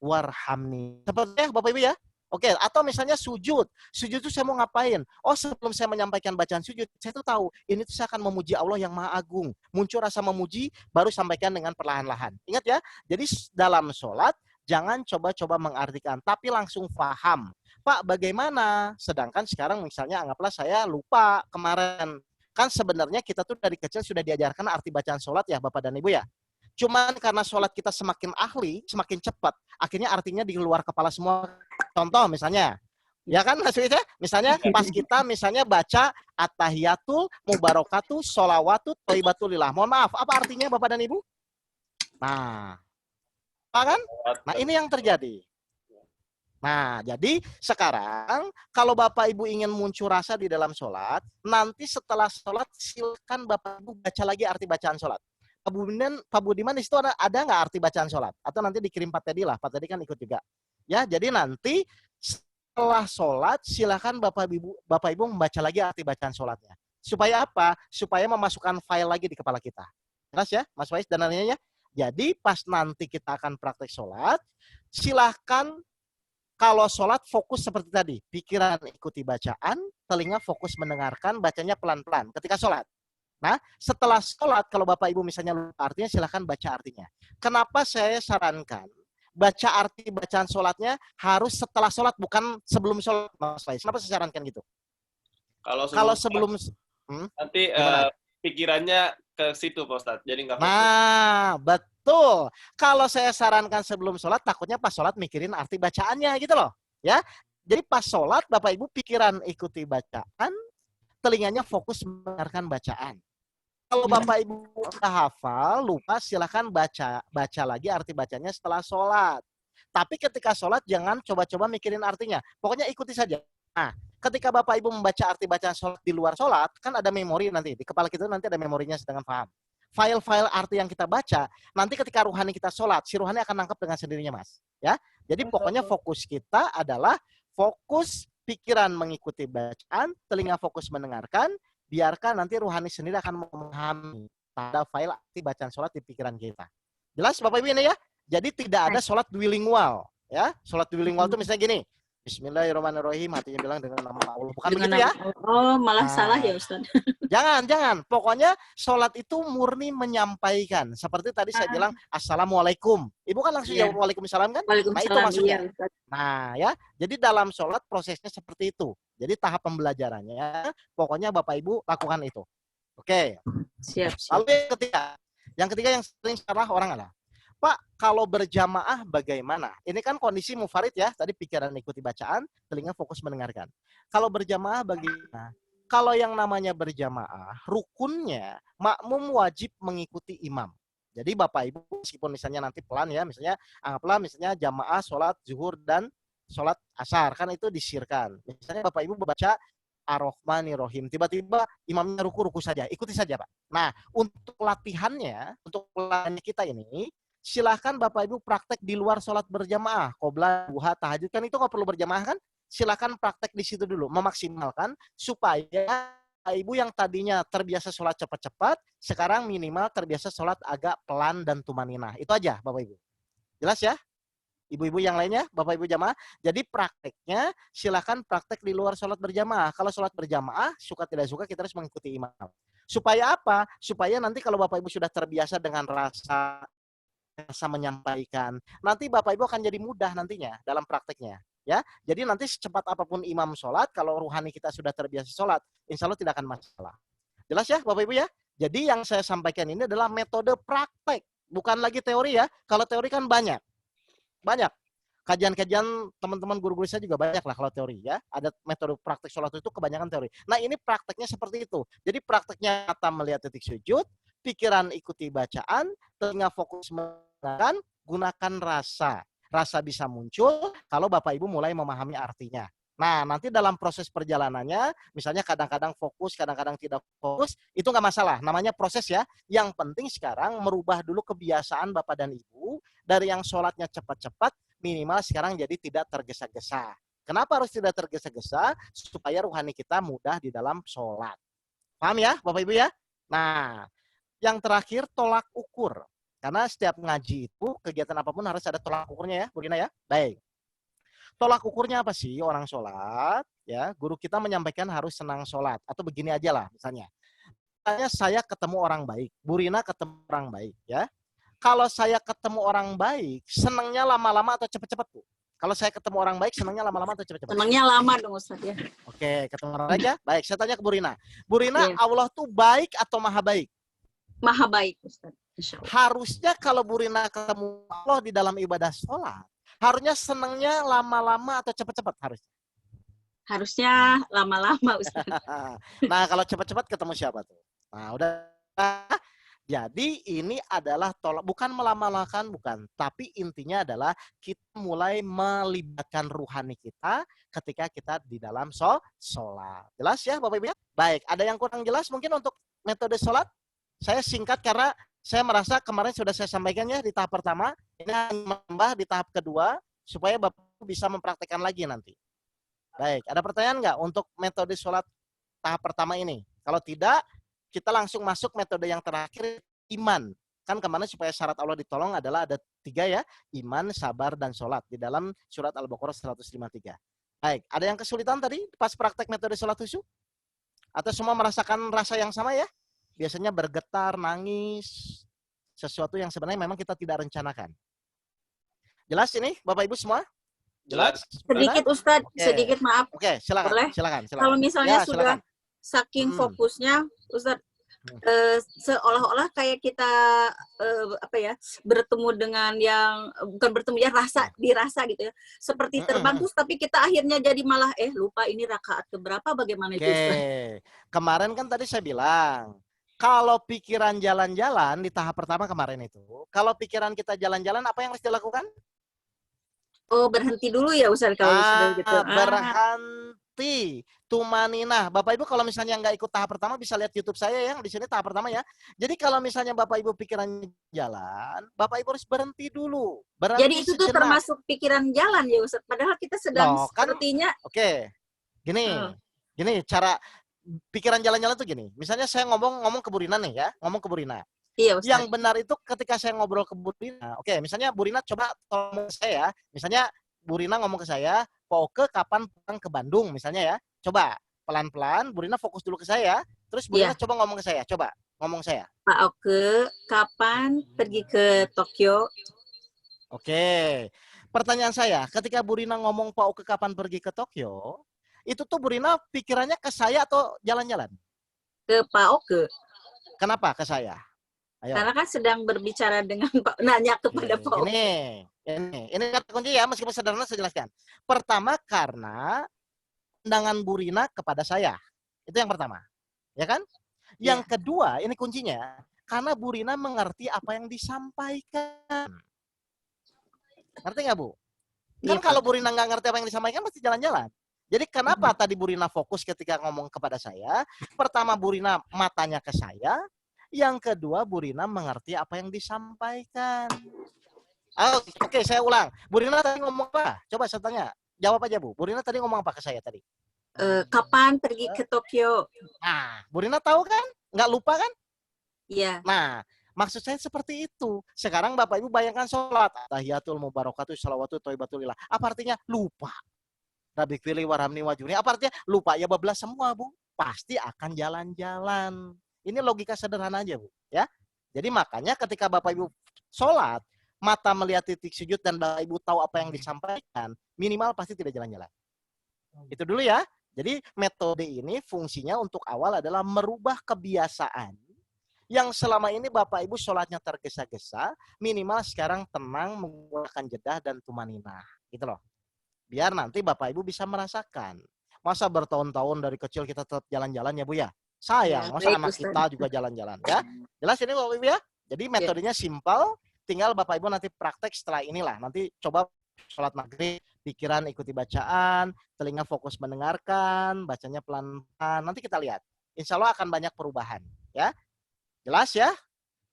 warhamni. Seperti ya Bapak Ibu ya. Oke, atau misalnya sujud. Sujud itu saya mau ngapain? Oh, sebelum saya menyampaikan bacaan sujud, saya tuh tahu, ini tuh saya akan memuji Allah yang Maha Agung. Muncul rasa memuji, baru sampaikan dengan perlahan-lahan. Ingat ya, jadi dalam sholat, jangan coba-coba mengartikan, tapi langsung paham. Pak, bagaimana? Sedangkan sekarang misalnya anggaplah saya lupa kemarin. Kan sebenarnya kita tuh dari kecil sudah diajarkan arti bacaan sholat ya, Bapak dan Ibu ya. Cuman karena sholat kita semakin ahli, semakin cepat, akhirnya artinya di luar kepala semua. Contoh misalnya, ya kan maksudnya, misalnya pas kita misalnya baca at-tahiyatul mubarakatuh sholawatut thayyibatulillah. Mohon maaf, apa artinya Bapak dan Ibu? Nah, apa kan? Nah ini yang terjadi. Nah, jadi sekarang kalau Bapak Ibu ingin muncul rasa di dalam sholat, nanti setelah sholat silakan Bapak Ibu baca lagi arti bacaan sholat. Pak Budiman di situ ada nggak arti bacaan sholat? Atau nanti dikirim Pak Teddy lah, Pak Teddy kan ikut juga. Ya, jadi nanti setelah sholat silakan Bapak Ibu membaca lagi arti bacaan sholatnya. Supaya apa? Supaya memasukkan file lagi di kepala kita. Jelas ya, Mas Faiz dan lainnya ya. Jadi pas nanti kita akan praktek sholat, silahkan kalau sholat fokus seperti tadi, pikiran ikuti bacaan, telinga fokus mendengarkan, bacanya pelan-pelan ketika sholat. Nah, setelah sholat, kalau Bapak Ibu misalnya lupa artinya, silahkan baca artinya. Kenapa saya sarankan baca arti bacaan sholatnya harus setelah sholat, bukan sebelum sholat, Mas Faiz? Kenapa saya sarankan gitu? Kalau sebelum nanti pikirannya ke situ, Pak Ustadz. Jadi nggak fokus. Nah, betul. Kalau saya sarankan sebelum sholat, takutnya pas sholat mikirin arti bacaannya gitu loh. Ya, jadi pas sholat, Bapak Ibu pikiran ikuti bacaan, telinganya fokus mendengarkan bacaan. Kalau Bapak Ibu udah hafal, lupa, silahkan baca lagi arti bacanya setelah sholat. Tapi ketika sholat jangan coba-coba mikirin artinya. Pokoknya ikuti saja. Nah, ketika Bapak Ibu membaca arti bacaan sholat di luar sholat, kan ada memori nanti. Di kepala kita nanti ada memorinya sedangkan paham. File-file arti yang kita baca, nanti ketika ruhani kita sholat, si ruhani akan nangkep dengan sendirinya, Mas. Ya, jadi pokoknya fokus kita adalah fokus pikiran mengikuti bacaan, telinga fokus mendengarkan, biarkan nanti ruhani sendiri akan memahami pada file arti bacaan sholat di pikiran kita. Jelas Bapak Ibu ini ya? Jadi tidak ada sholat bilingual. Ya, sholat bilingual itu misalnya gini, Bismillahirrahmanirrahim, hatinya bilang dengan nama Allah. Bukan begitu ya? Oh, malah salah ya Ustaz. Jangan. Pokoknya sholat itu murni menyampaikan. Seperti tadi saya bilang, Assalamualaikum. Ibu kan langsung jawab Waalaikumsalam kan? Nah itu maksudnya. Nah ya, jadi dalam sholat prosesnya seperti itu. Jadi tahap pembelajarannya, pokoknya Bapak Ibu lakukan itu. Oke. Siap. Lalu yang ketiga yang sering salah orang adalah, Pak, kalau berjamaah bagaimana? Ini kan kondisi mufarid ya, tadi pikiran ikuti bacaan, telinga fokus mendengarkan. Kalau berjamaah bagaimana? Kalau yang namanya berjamaah, rukunnya makmum wajib mengikuti imam. Jadi Bapak Ibu meskipun misalnya nanti pelan ya, misalnya anggaplah misalnya jamaah sholat zuhur dan sholat asar, kan itu disirkan. Misalnya Bapak Ibu membaca Ar-Rahmanir-Rahim, tiba-tiba imamnya ruku saja, ikuti saja Pak. Nah, untuk latihannya kita ini, silahkan Bapak Ibu praktek di luar sholat berjamaah, qobla, duha, tahajud, kan itu nggak perlu berjamaah kan? Silahkan praktek di situ dulu, memaksimalkan supaya Ibu yang tadinya terbiasa sholat cepat-cepat, sekarang minimal terbiasa sholat agak pelan dan tumaninah. Itu aja Bapak Ibu. Jelas ya? Ibu-ibu yang lainnya, Bapak Ibu jamaah. Jadi prakteknya silakan praktek di luar sholat berjamaah. Kalau sholat berjamaah, suka tidak suka kita harus mengikuti imam. Supaya apa? Supaya nanti kalau Bapak Ibu sudah terbiasa dengan rasa menyampaikan, nanti Bapak Ibu akan jadi mudah nantinya dalam prakteknya. Ya, jadi nanti secepat apapun imam sholat, kalau ruhani kita sudah terbiasa sholat, insya Allah tidak akan masalah. Jelas ya Bapak Ibu ya? Jadi yang saya sampaikan ini adalah metode praktek, bukan lagi teori ya. Kalau teori kan banyak. Kajian-kajian teman-teman guru-guru saya juga banyak lah kalau teori ya. Ada metode praktek sholat itu kebanyakan teori. Nah ini prakteknya seperti itu. Jadi prakteknya mata melihat titik sujud, pikiran ikuti bacaan, telinga fokus mendengarkan, gunakan rasa. Rasa bisa muncul kalau Bapak Ibu mulai memahami artinya. Nah, nanti dalam proses perjalanannya, misalnya kadang-kadang fokus, kadang-kadang tidak fokus, itu nggak masalah. Namanya proses ya. Yang penting sekarang merubah dulu kebiasaan Bapak dan Ibu, dari yang sholatnya cepat-cepat, minimal sekarang jadi tidak tergesa-gesa. Kenapa harus tidak tergesa-gesa? Supaya ruhani kita mudah di dalam sholat. Paham ya Bapak Ibu ya? Nah, yang terakhir tolak ukur. Karena setiap ngaji itu, kegiatan apapun harus ada tolak ukurnya ya, Bu Rina ya. Baik. Tolak ukurnya apa sih orang sholat? Ya, guru kita menyampaikan harus senang sholat. Atau begini aja lah misalnya. Misalnya saya ketemu orang baik, Bu Rina ketemu orang baik ya. Kalau saya ketemu orang baik, senangnya lama-lama atau cepat-cepat Bu? Kalau saya ketemu orang baik, senangnya lama-lama atau cepat-cepat? Senangnya lama dong Ustaz ya. Oke, ketemu orang aja. Baik, saya tanya ke Bu Rina. Bu Rina, Allah tuh baik atau maha baik? Maha baik Ustaz. Harusnya kalau Bu Rina ketemu Allah di dalam ibadah sholat, harusnya senangnya lama-lama atau cepat-cepat harusnya? Harusnya lama-lama Ustaz. Nah, kalau cepat-cepat ketemu siapa tuh? Nah, udah. Jadi ini adalah tolak, bukan melama-lamakan, bukan. Tapi intinya adalah kita mulai melibatkan ruhani kita ketika kita di dalam sholat. Jelas ya Bapak Ibu? Baik, ada yang kurang jelas mungkin untuk metode sholat? Saya singkat karena saya merasa kemarin sudah saya sampaikan ya di tahap pertama. Ini menambah di tahap kedua supaya Bapak bisa mempraktekkan lagi nanti. Baik, ada pertanyaan nggak untuk metode sholat tahap pertama ini? Kalau tidak, kita langsung masuk metode yang terakhir, iman. Kan kemana supaya syarat Allah ditolong adalah ada 3 ya, iman, sabar, dan sholat. Di dalam surat Al-Baqarah 153. Baik, ada yang kesulitan tadi pas praktek metode sholat khusyuk? Atau semua merasakan rasa yang sama ya? Biasanya bergetar, nangis, sesuatu yang sebenarnya memang kita tidak rencanakan. Jelas ini Bapak Ibu semua? Jelas? Sedikit Ustaz, sedikit maaf. Oke, silakan. Boleh? Silakan. Kalau misalnya Ya, sudah silakan. saking fokusnya Ustaz, seolah-olah kayak kita bertemu dengan yang bukan bertemu ya, dirasa gitu ya, seperti terbang terus tapi kita akhirnya jadi malah lupa ini rakaat keberapa, bagaimana itu Ustaz? Kemarin kan tadi saya bilang kalau pikiran jalan-jalan di tahap pertama kemarin itu, kalau pikiran kita jalan-jalan apa yang harus dilakukan? Oh, berhenti dulu ya Ustaz kalau sudah gitu. Berhenti. Tumaninah. Bapak Ibu kalau misalnya nggak ikut tahap pertama bisa lihat YouTube saya yang di sini tahap pertama ya. Jadi kalau misalnya Bapak Ibu pikiran jalan, Bapak Ibu harus berhenti dulu. Berhenti jadi itu tuh termasuk pikiran jalan ya Ustaz. Padahal kita sedang sepertinya. Oke. Gini cara pikiran jalan-jalan tuh gini. Misalnya saya ngomong ke Bu Rina nih ya, ngomong ke Bu Rina. Iya, Ustaz. Yang benar itu ketika saya ngobrol ke Bu Rina. Oke, misalnya Bu Rina coba ngomong ke saya. Misalnya Bu Rina ngomong ke saya, Pak Oke kapan pulang ke Bandung misalnya ya. Coba pelan-pelan Bu Rina fokus dulu ke saya. Terus Bu Rina coba ngomong ke saya. Coba ngomong saya. Pak Oke kapan pergi ke Tokyo? Oke. Pertanyaan saya, ketika Bu Rina ngomong Pak Oke kapan pergi ke Tokyo, itu tuh Bu Rina pikirannya ke saya atau jalan-jalan? Ke Pak Oke. Kenapa ke saya? Ayo. Karena kan sedang berbicara dengan Pak, nanya kepada Pak Oke. Ini kata kunci ya, meskipun sederhana saya jelaskan. Pertama karena pandangan Bu Rina kepada saya. Itu yang pertama. Ya kan? Yang kedua, ini kuncinya, karena Bu Rina mengerti apa yang disampaikan. Ngerti nggak Bu? Kan kalau Bu Rina nggak ngerti apa yang disampaikan, pasti jalan-jalan. Jadi kenapa tadi Bu Rina fokus ketika ngomong kepada saya? Pertama Bu Rina matanya ke saya. Yang kedua Bu Rina mengerti apa yang disampaikan. Oke, saya ulang. Bu Rina tadi ngomong apa? Coba saya tanya. Jawab aja Bu. Bu Rina tadi ngomong apa ke saya tadi? Kapan pergi ke Tokyo? Nah, Bu Rina tahu kan? Nggak lupa kan? Iya. Nah, maksud saya seperti itu. Sekarang Bapak Ibu bayangkan sholat. Tahiyatul mubarakatuh shalawatu thayyibatulillah. Apa artinya? Lupa. Rabi fili warhamni wajuni. Apa artinya? Lupa. Ya bablas semua, Bu. Pasti akan jalan-jalan. Ini logika sederhana aja, Bu. Ya. Jadi makanya ketika Bapak Ibu sholat, mata melihat titik sujud dan Bapak Ibu tahu apa yang disampaikan, minimal pasti tidak jalan-jalan. Itu dulu ya. Jadi metode ini fungsinya untuk awal adalah merubah kebiasaan yang selama ini Bapak Ibu sholatnya tergesa-gesa, minimal sekarang tenang, menggunakan jedah dan tumaninah. Gitu loh. Biar nanti Bapak Ibu bisa merasakan. Masa bertahun-tahun dari kecil kita tetap jalan-jalan ya Bu ya? Sayang, masa anak kita juga jalan-jalan ya? Jelas ini Bapak Ibu ya? Jadi metodenya simpel, tinggal Bapak Ibu nanti praktek setelah inilah. Nanti coba sholat maghrib, pikiran ikuti bacaan, telinga fokus mendengarkan, bacanya pelan-pelan. Nanti kita lihat. Insya Allah akan banyak perubahan. Ya, jelas ya?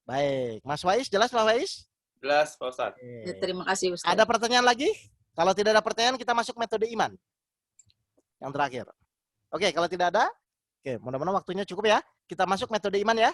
Baik. Mas Wais, jelas Mas Wais? Jelas, Pak Ustadz. Ya, terima kasih Ustaz. Ada pertanyaan lagi? Kalau tidak ada pertanyaan, kita masuk metode iman. Yang terakhir. Oke, kalau tidak ada, oke, mudah-mudahan waktunya cukup ya. Kita masuk metode iman ya.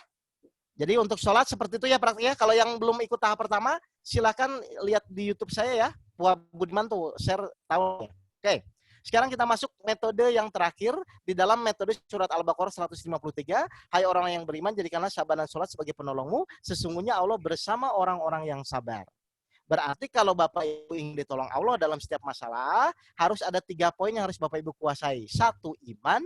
Jadi untuk sholat seperti itu ya praktiknya. Kalau yang belum ikut tahap pertama, silakan lihat di YouTube saya ya. Wah, Budiman tuh share tahu. Oke. Sekarang kita masuk metode yang terakhir di dalam metode surat Al-Baqarah 153. Hai orang yang beriman, jadikanlah sabar dan sholat sebagai penolongmu. Sesungguhnya Allah bersama orang-orang yang sabar. Berarti kalau Bapak Ibu ingin ditolong Allah dalam setiap masalah, harus ada 3 poin yang harus Bapak Ibu kuasai. 1, iman.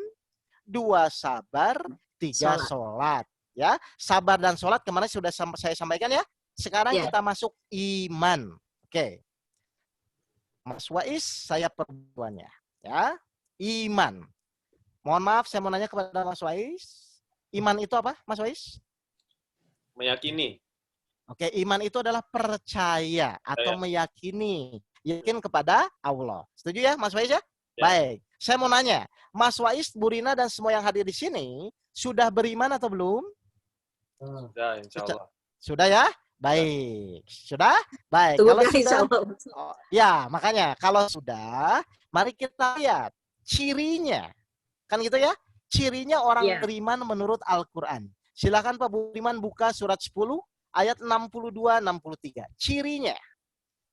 2, sabar. 3, sholat. Ya, sabar dan sholat kemarin sudah saya sampaikan ya. Sekarang kita masuk iman. Oke. Mas Wais, saya perbuannya. Ya, iman. Mohon maaf, saya mau nanya kepada Mas Wais. Iman itu apa, Mas Wais? Meyakini. Oke, iman itu adalah percaya atau meyakini. Yakin kepada Allah. Setuju ya, Mas Wais ya? Baik. Saya mau nanya, Mas Wais, Bu Rina, dan semua yang hadir di sini, sudah beriman atau belum? Sudah, insya Allah. Sudah ya? Baik. Sudah? Baik. Sudah, Kalau sudah, insya Allah. ya makanya kalau sudah, mari kita lihat cirinya. Kan gitu ya? Cirinya orang beriman menurut Al-Quran. Silakan Pak Budiman buka surat 10 ayat 62-63. Cirinya.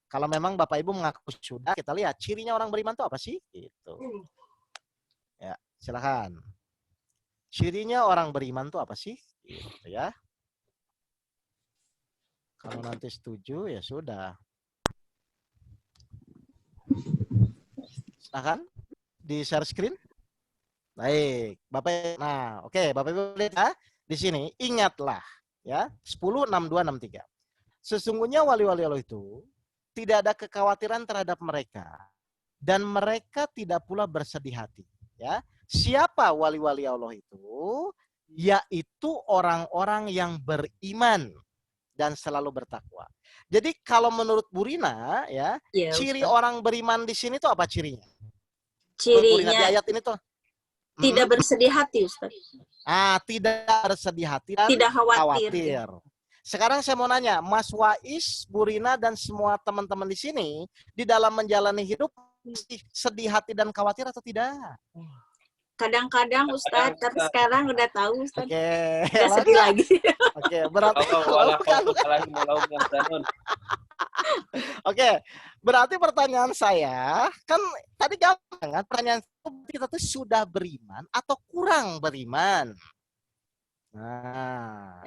Kalau memang Bapak Ibu mengaku sudah, kita lihat cirinya orang beriman itu apa sih? Gitu. Ya, silakan. Cirinya orang beriman itu apa sih? Gitu ya. Kalau nanti setuju ya sudah. Silakan di share screen. Baik, Bapak. Nah, oke, Bapak Ibu lihat ya. Di sini ingatlah ya, 10:62-63. Sesungguhnya wali-wali Allah itu tidak ada kekhawatiran terhadap mereka dan mereka tidak pula bersedih hati, ya. Siapa wali-wali Allah itu? Yaitu orang-orang yang beriman dan selalu bertakwa. Jadi kalau menurut Bu Rina ya, ciri orang beriman di sini tuh apa cirinya? Cirinya di ayat ini tuh tidak bersedih hati, Ustaz. Tidak bersedih hati dan tidak khawatir. Sekarang saya mau nanya, Mas Wais, Bu Rina, dan semua teman-teman di sini di dalam menjalani hidup sedih hati dan khawatir atau tidak? Kadang-kadang Ustaz, tapi sekarang udah tahu Ustaz. Oke. Udah sedih lagi. Oke, berarti berarti pertanyaan saya, kan tadi gampang kan, pertanyaan kita tuh sudah beriman atau kurang beriman? Nah,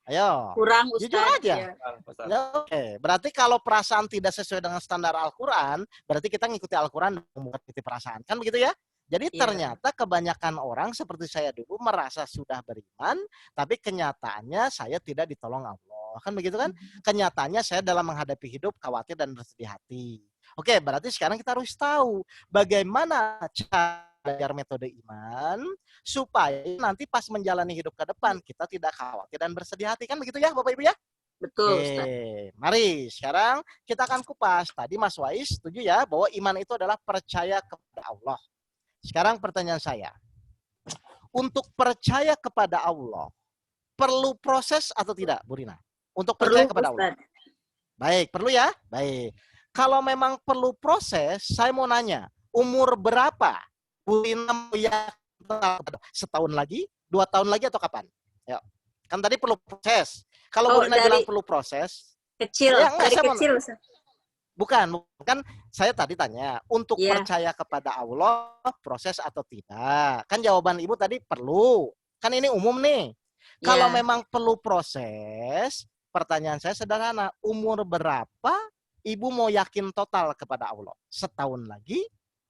ayo. Kurang, Ustaz. Jujur aja. Ya, oke. Berarti kalau perasaan tidak sesuai dengan standar Al-Quran, berarti kita ngikuti Al-Quran dan mengikuti perasaan. Kan begitu ya? Jadi ternyata kebanyakan orang seperti saya dulu merasa sudah beriman, tapi kenyataannya saya tidak ditolong Allah. Kan begitu kan? Kenyataannya saya dalam menghadapi hidup khawatir dan bersedih hati. Oke, berarti sekarang kita harus tahu bagaimana cara belajar metode iman supaya nanti pas menjalani hidup ke depan kita tidak khawatir dan bersedih hati. Kan begitu ya Bapak Ibu ya? Betul, Ustaz. Mari sekarang kita akan kupas. Tadi Mas Wais setuju ya bahwa iman itu adalah percaya kepada Allah. Sekarang pertanyaan saya, untuk percaya kepada Allah, perlu proses atau tidak, Bu Rina? Untuk percaya kepada Allah. Baik, perlu ya? Baik. Kalau memang perlu proses, saya mau nanya, umur berapa Burina mau yakin setahun lagi, 2 tahun lagi atau kapan? Ya. Kan tadi perlu proses. Kalau Oh, Burina bilang perlu proses, kecil, enggak, dari saya kecil. Ustaz. bukan kan saya tadi tanya untuk Iya. percaya kepada Allah proses atau tidak. Kan jawaban Ibu tadi perlu. Kan ini umum nih. Kalau Iya. memang perlu proses, pertanyaan saya sederhana, umur berapa Ibu mau yakin total kepada Allah? Setahun lagi,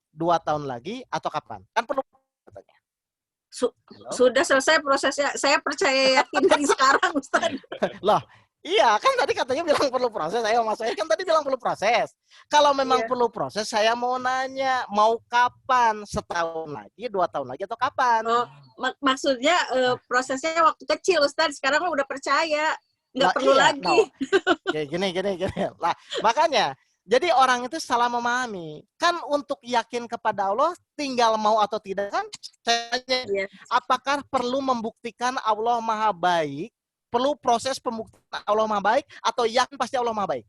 2 tahun lagi, atau kapan? Kan perlu katanya. Halo? Sudah selesai prosesnya. Saya percaya yakin dari sekarang, Ustaz. Loh, iya kan tadi katanya bilang perlu proses. Ayo Mas Wahid kan tadi bilang perlu proses. Kalau memang Iya. perlu proses, saya mau nanya, mau kapan? Setahun lagi, 2 tahun lagi, atau kapan? Oh, maksudnya prosesnya waktu kecil, Ustaz. Sekarang lo udah percaya. Nggak Lah, perlu iya, lagi. Kayak gini. Lah, makanya jadi orang itu salah memahami. Kan untuk yakin kepada Allah tinggal mau atau tidak kan? Saya tanya, Iya. apakah perlu membuktikan Allah Maha Baik? Perlu proses pembuktian Allah Maha Baik atau yakin pasti Allah Maha Baik?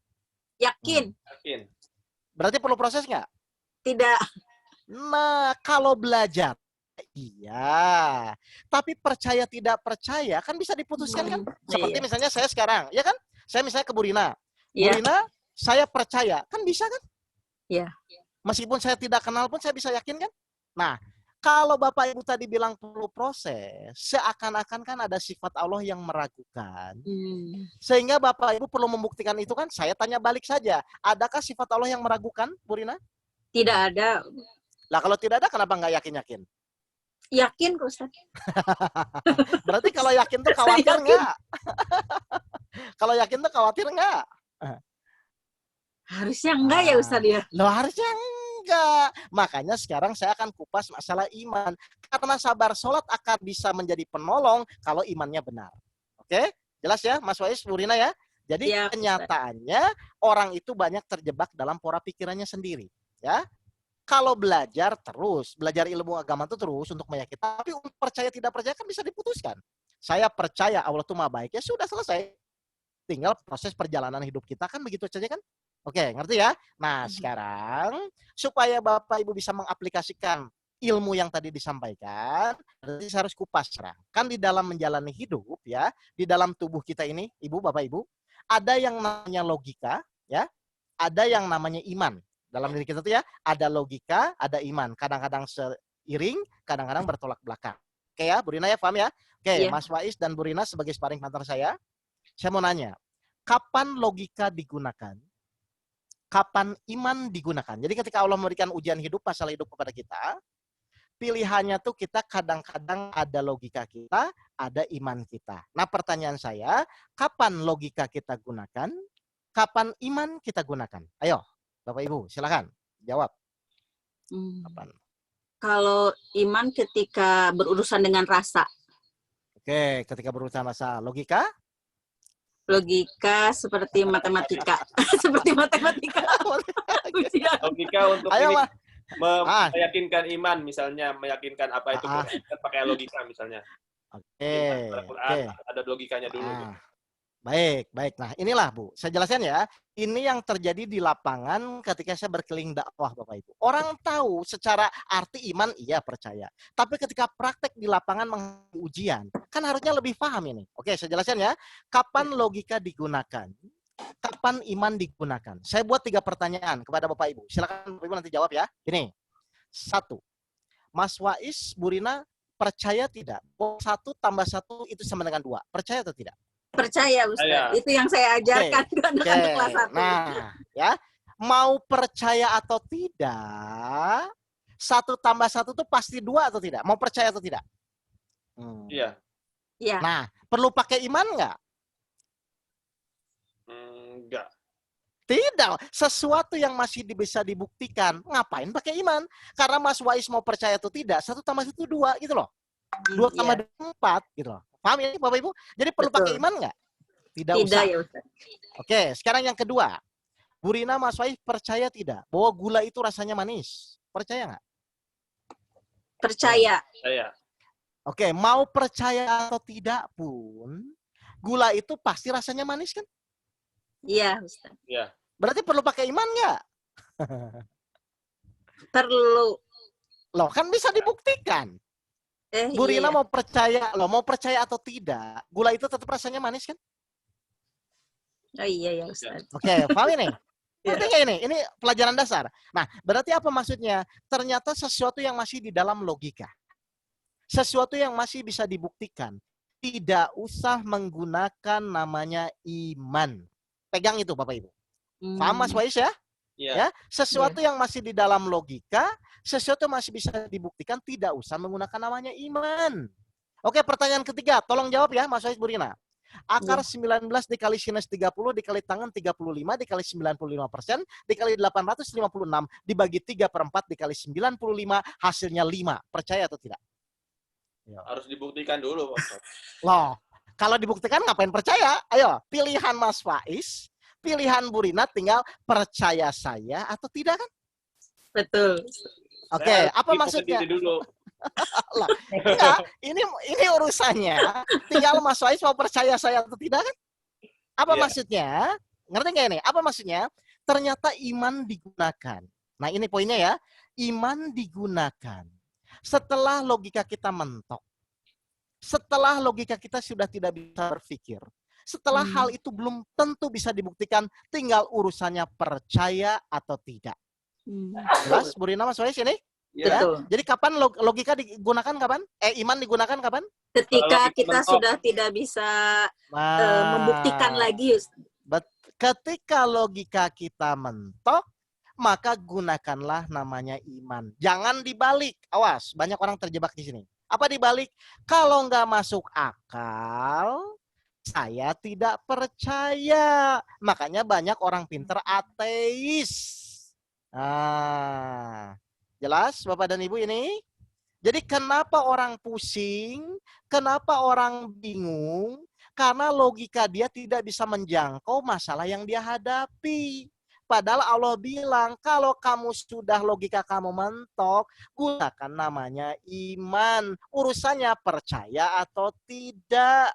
Yakin. Yakin. Berarti perlu proses nggak? Tidak. Nah, kalau belajar iya. Tapi percaya tidak percaya kan bisa diputuskan kan? Seperti Iya. misalnya saya sekarang, ya kan? Saya misalnya ke Burina. Iya. Burina, saya percaya. Kan bisa kan? Iya. Meskipun saya tidak kenal pun saya bisa yakin kan? Nah, kalau Bapak Ibu tadi bilang perlu proses, seakan-akan kan ada sifat Allah yang meragukan. Sehingga Bapak Ibu perlu membuktikan itu kan? Saya tanya balik saja. Adakah sifat Allah yang meragukan, Burina? Tidak ada. Lah kalau tidak ada kenapa nggak yakin-yakin? Yakin kok, Ustaz. Berarti kalau yakin tuh khawatir nggak? Kalau yakin tuh khawatir nggak? Harusnya enggak ya, Ustaz ya? Loh harusnya enggak. Makanya sekarang saya akan kupas masalah iman. Karena sabar sholat akan bisa menjadi penolong kalau imannya benar. Oke? Jelas ya Mas Wais, Burina ya? Jadi Ya, kenyataannya orang itu banyak terjebak dalam pola pikirannya sendiri. Ya. Kalau belajar terus, belajar ilmu agama itu terus untuk meyakini. Tapi untuk percaya tidak percaya kan bisa diputuskan. Saya percaya Allah itu Maha Baik, ya sudah selesai. Tinggal proses perjalanan hidup kita kan begitu saja kan? Oke, ngerti ya? Nah, sekarang supaya Bapak Ibu bisa mengaplikasikan ilmu yang tadi disampaikan, berarti saya harus kupas sekarang. Kan di dalam menjalani hidup ya, di dalam tubuh kita ini, Ibu, Bapak Ibu, ada yang namanya logika, ya, ada yang namanya iman. Dalam diri kita tuh ya, ada logika, ada iman. Kadang-kadang seiring, kadang-kadang bertolak belakang. Oke ya, Burina ya, paham ya? Oke, Iya. Mas Wais dan Burina sebagai sparring partner saya mau nanya, kapan logika digunakan? Kapan iman digunakan? Jadi ketika Allah memberikan ujian hidup, masalah hidup kepada kita, pilihannya tuh kita kadang-kadang ada logika kita, ada iman kita. Nah pertanyaan saya, kapan logika kita gunakan? Kapan iman kita gunakan? Ayo, Bapak Ibu, silakan jawab. Kapan? Kalau iman ketika berurusan dengan rasa. Oke, ketika berurusan rasa. Logika? Logika seperti matematika. Seperti matematika. Ujian. Logika untuk Ayo, ini Mas. meyakinkan iman, misalnya meyakinkan apa itu Quran, kan pakai logika misalnya. Oke. Quran ada logikanya dulu. Baik. Nah, inilah Bu, saya jelaskan ya. Ini yang terjadi di lapangan ketika saya berkeliling dakwah Bapak Ibu. Orang tahu secara arti iman iya percaya. Tapi ketika praktek di lapangan menghadapi ujian, kan harusnya lebih paham ini. Oke, saya jelaskan ya. Kapan logika digunakan? Kapan iman digunakan? Saya buat 3 pertanyaan kepada Bapak Ibu. Silakan Bapak Ibu nanti jawab ya. Ini. 1. Mas Wais, Burina, percaya tidak? 1 tambah 1 itu sama dengan 2. Percaya atau tidak? Percaya, Ustaz. Itu yang saya ajarkan ke anak-anak kelas 1. Nah, ya. Mau percaya atau tidak, 1 tambah 1 itu pasti 2 atau tidak? Mau percaya atau tidak? Iya. Iya. Nah, perlu pakai iman nggak? Enggak. Tidak. Sesuatu yang masih bisa dibuktikan, ngapain pakai iman? Karena Mas Wais mau percaya atau tidak, 1 tambah 1 2 gitu loh. 2 tambah 2 4 gitu loh. Paham ya Bapak Ibu? Jadi perlu pakai iman nggak? Tidak usah. Ya, Ustaz. Oke, sekarang yang kedua. Burina, Mas Wais percaya tidak bahwa gula itu rasanya manis? Percaya nggak? Percaya. Saya. Oke, mau percaya atau tidak pun, gula itu pasti rasanya manis kan? Iya, Ustaz. Iya. Berarti perlu pakai iman nggak? Perlu. Loh, kan bisa dibuktikan. Bu Rina Iya. mau percaya atau tidak, gula itu tetap rasanya manis kan? Oh iya ya Ustaz. Oke, paham ini? Iya. Ngerti nggak ini? Ini pelajaran dasar. Nah, berarti apa maksudnya? Ternyata sesuatu yang masih di dalam logika. Sesuatu yang masih bisa dibuktikan. Tidak usah menggunakan namanya iman. Pegang itu Bapak Ibu. Paham Mas Wais ya? Iya. Ya, sesuatu yang masih di dalam logika, sesuatu yang masih bisa dibuktikan, tidak usah menggunakan namanya iman. Oke, pertanyaan ketiga, tolong jawab ya Mas Wais, Bu Rina. Akar 19 dikali sinus 30 dikali tangan 35 dikali 95% dikali 856 dibagi 3/4 dikali 95 hasilnya 5. Percaya atau tidak? Harus dibuktikan dulu, Pak Ustaz. Loh, kalau dibuktikan ngapain percaya? Ayo, pilihan Mas Faiz, pilihan Bu Rina, tinggal percaya saya atau tidak kan? Betul. Oke, Saya harus apa hitung maksudnya? sendiri dulu. Loh, enggak, ini urusannya. Tinggal Mas Faiz mau percaya saya atau tidak kan? Apa Iya. maksudnya? Ngerti nggak ini? Apa maksudnya? Ternyata iman digunakan. Nah, ini poinnya ya. Iman digunakan setelah logika kita mentok. Setelah logika kita sudah tidak bisa berpikir. Setelah hal itu belum tentu bisa dibuktikan, tinggal urusannya percaya atau tidak. Jelas, Bu Rina, Mas Faiz ini? Iya. Betul. Jadi kapan logika digunakan kapan? Iman digunakan kapan? Ketika Kalau kita mentok. sudah tidak bisa membuktikan lagi, Ustaz. Ketika logika kita mentok, maka gunakanlah namanya iman. Jangan dibalik. Awas, banyak orang terjebak di sini. Apa dibalik? Kalau nggak masuk akal, saya tidak percaya. Makanya banyak orang pinter ateis. Nah, jelas Bapak dan Ibu ini? Jadi kenapa orang pusing? Kenapa orang bingung? Karena logika dia tidak bisa menjangkau masalah yang dia hadapi. Padahal Allah bilang, kalau kamu sudah logika kamu mentok, gunakan namanya iman. Urusannya percaya atau tidak.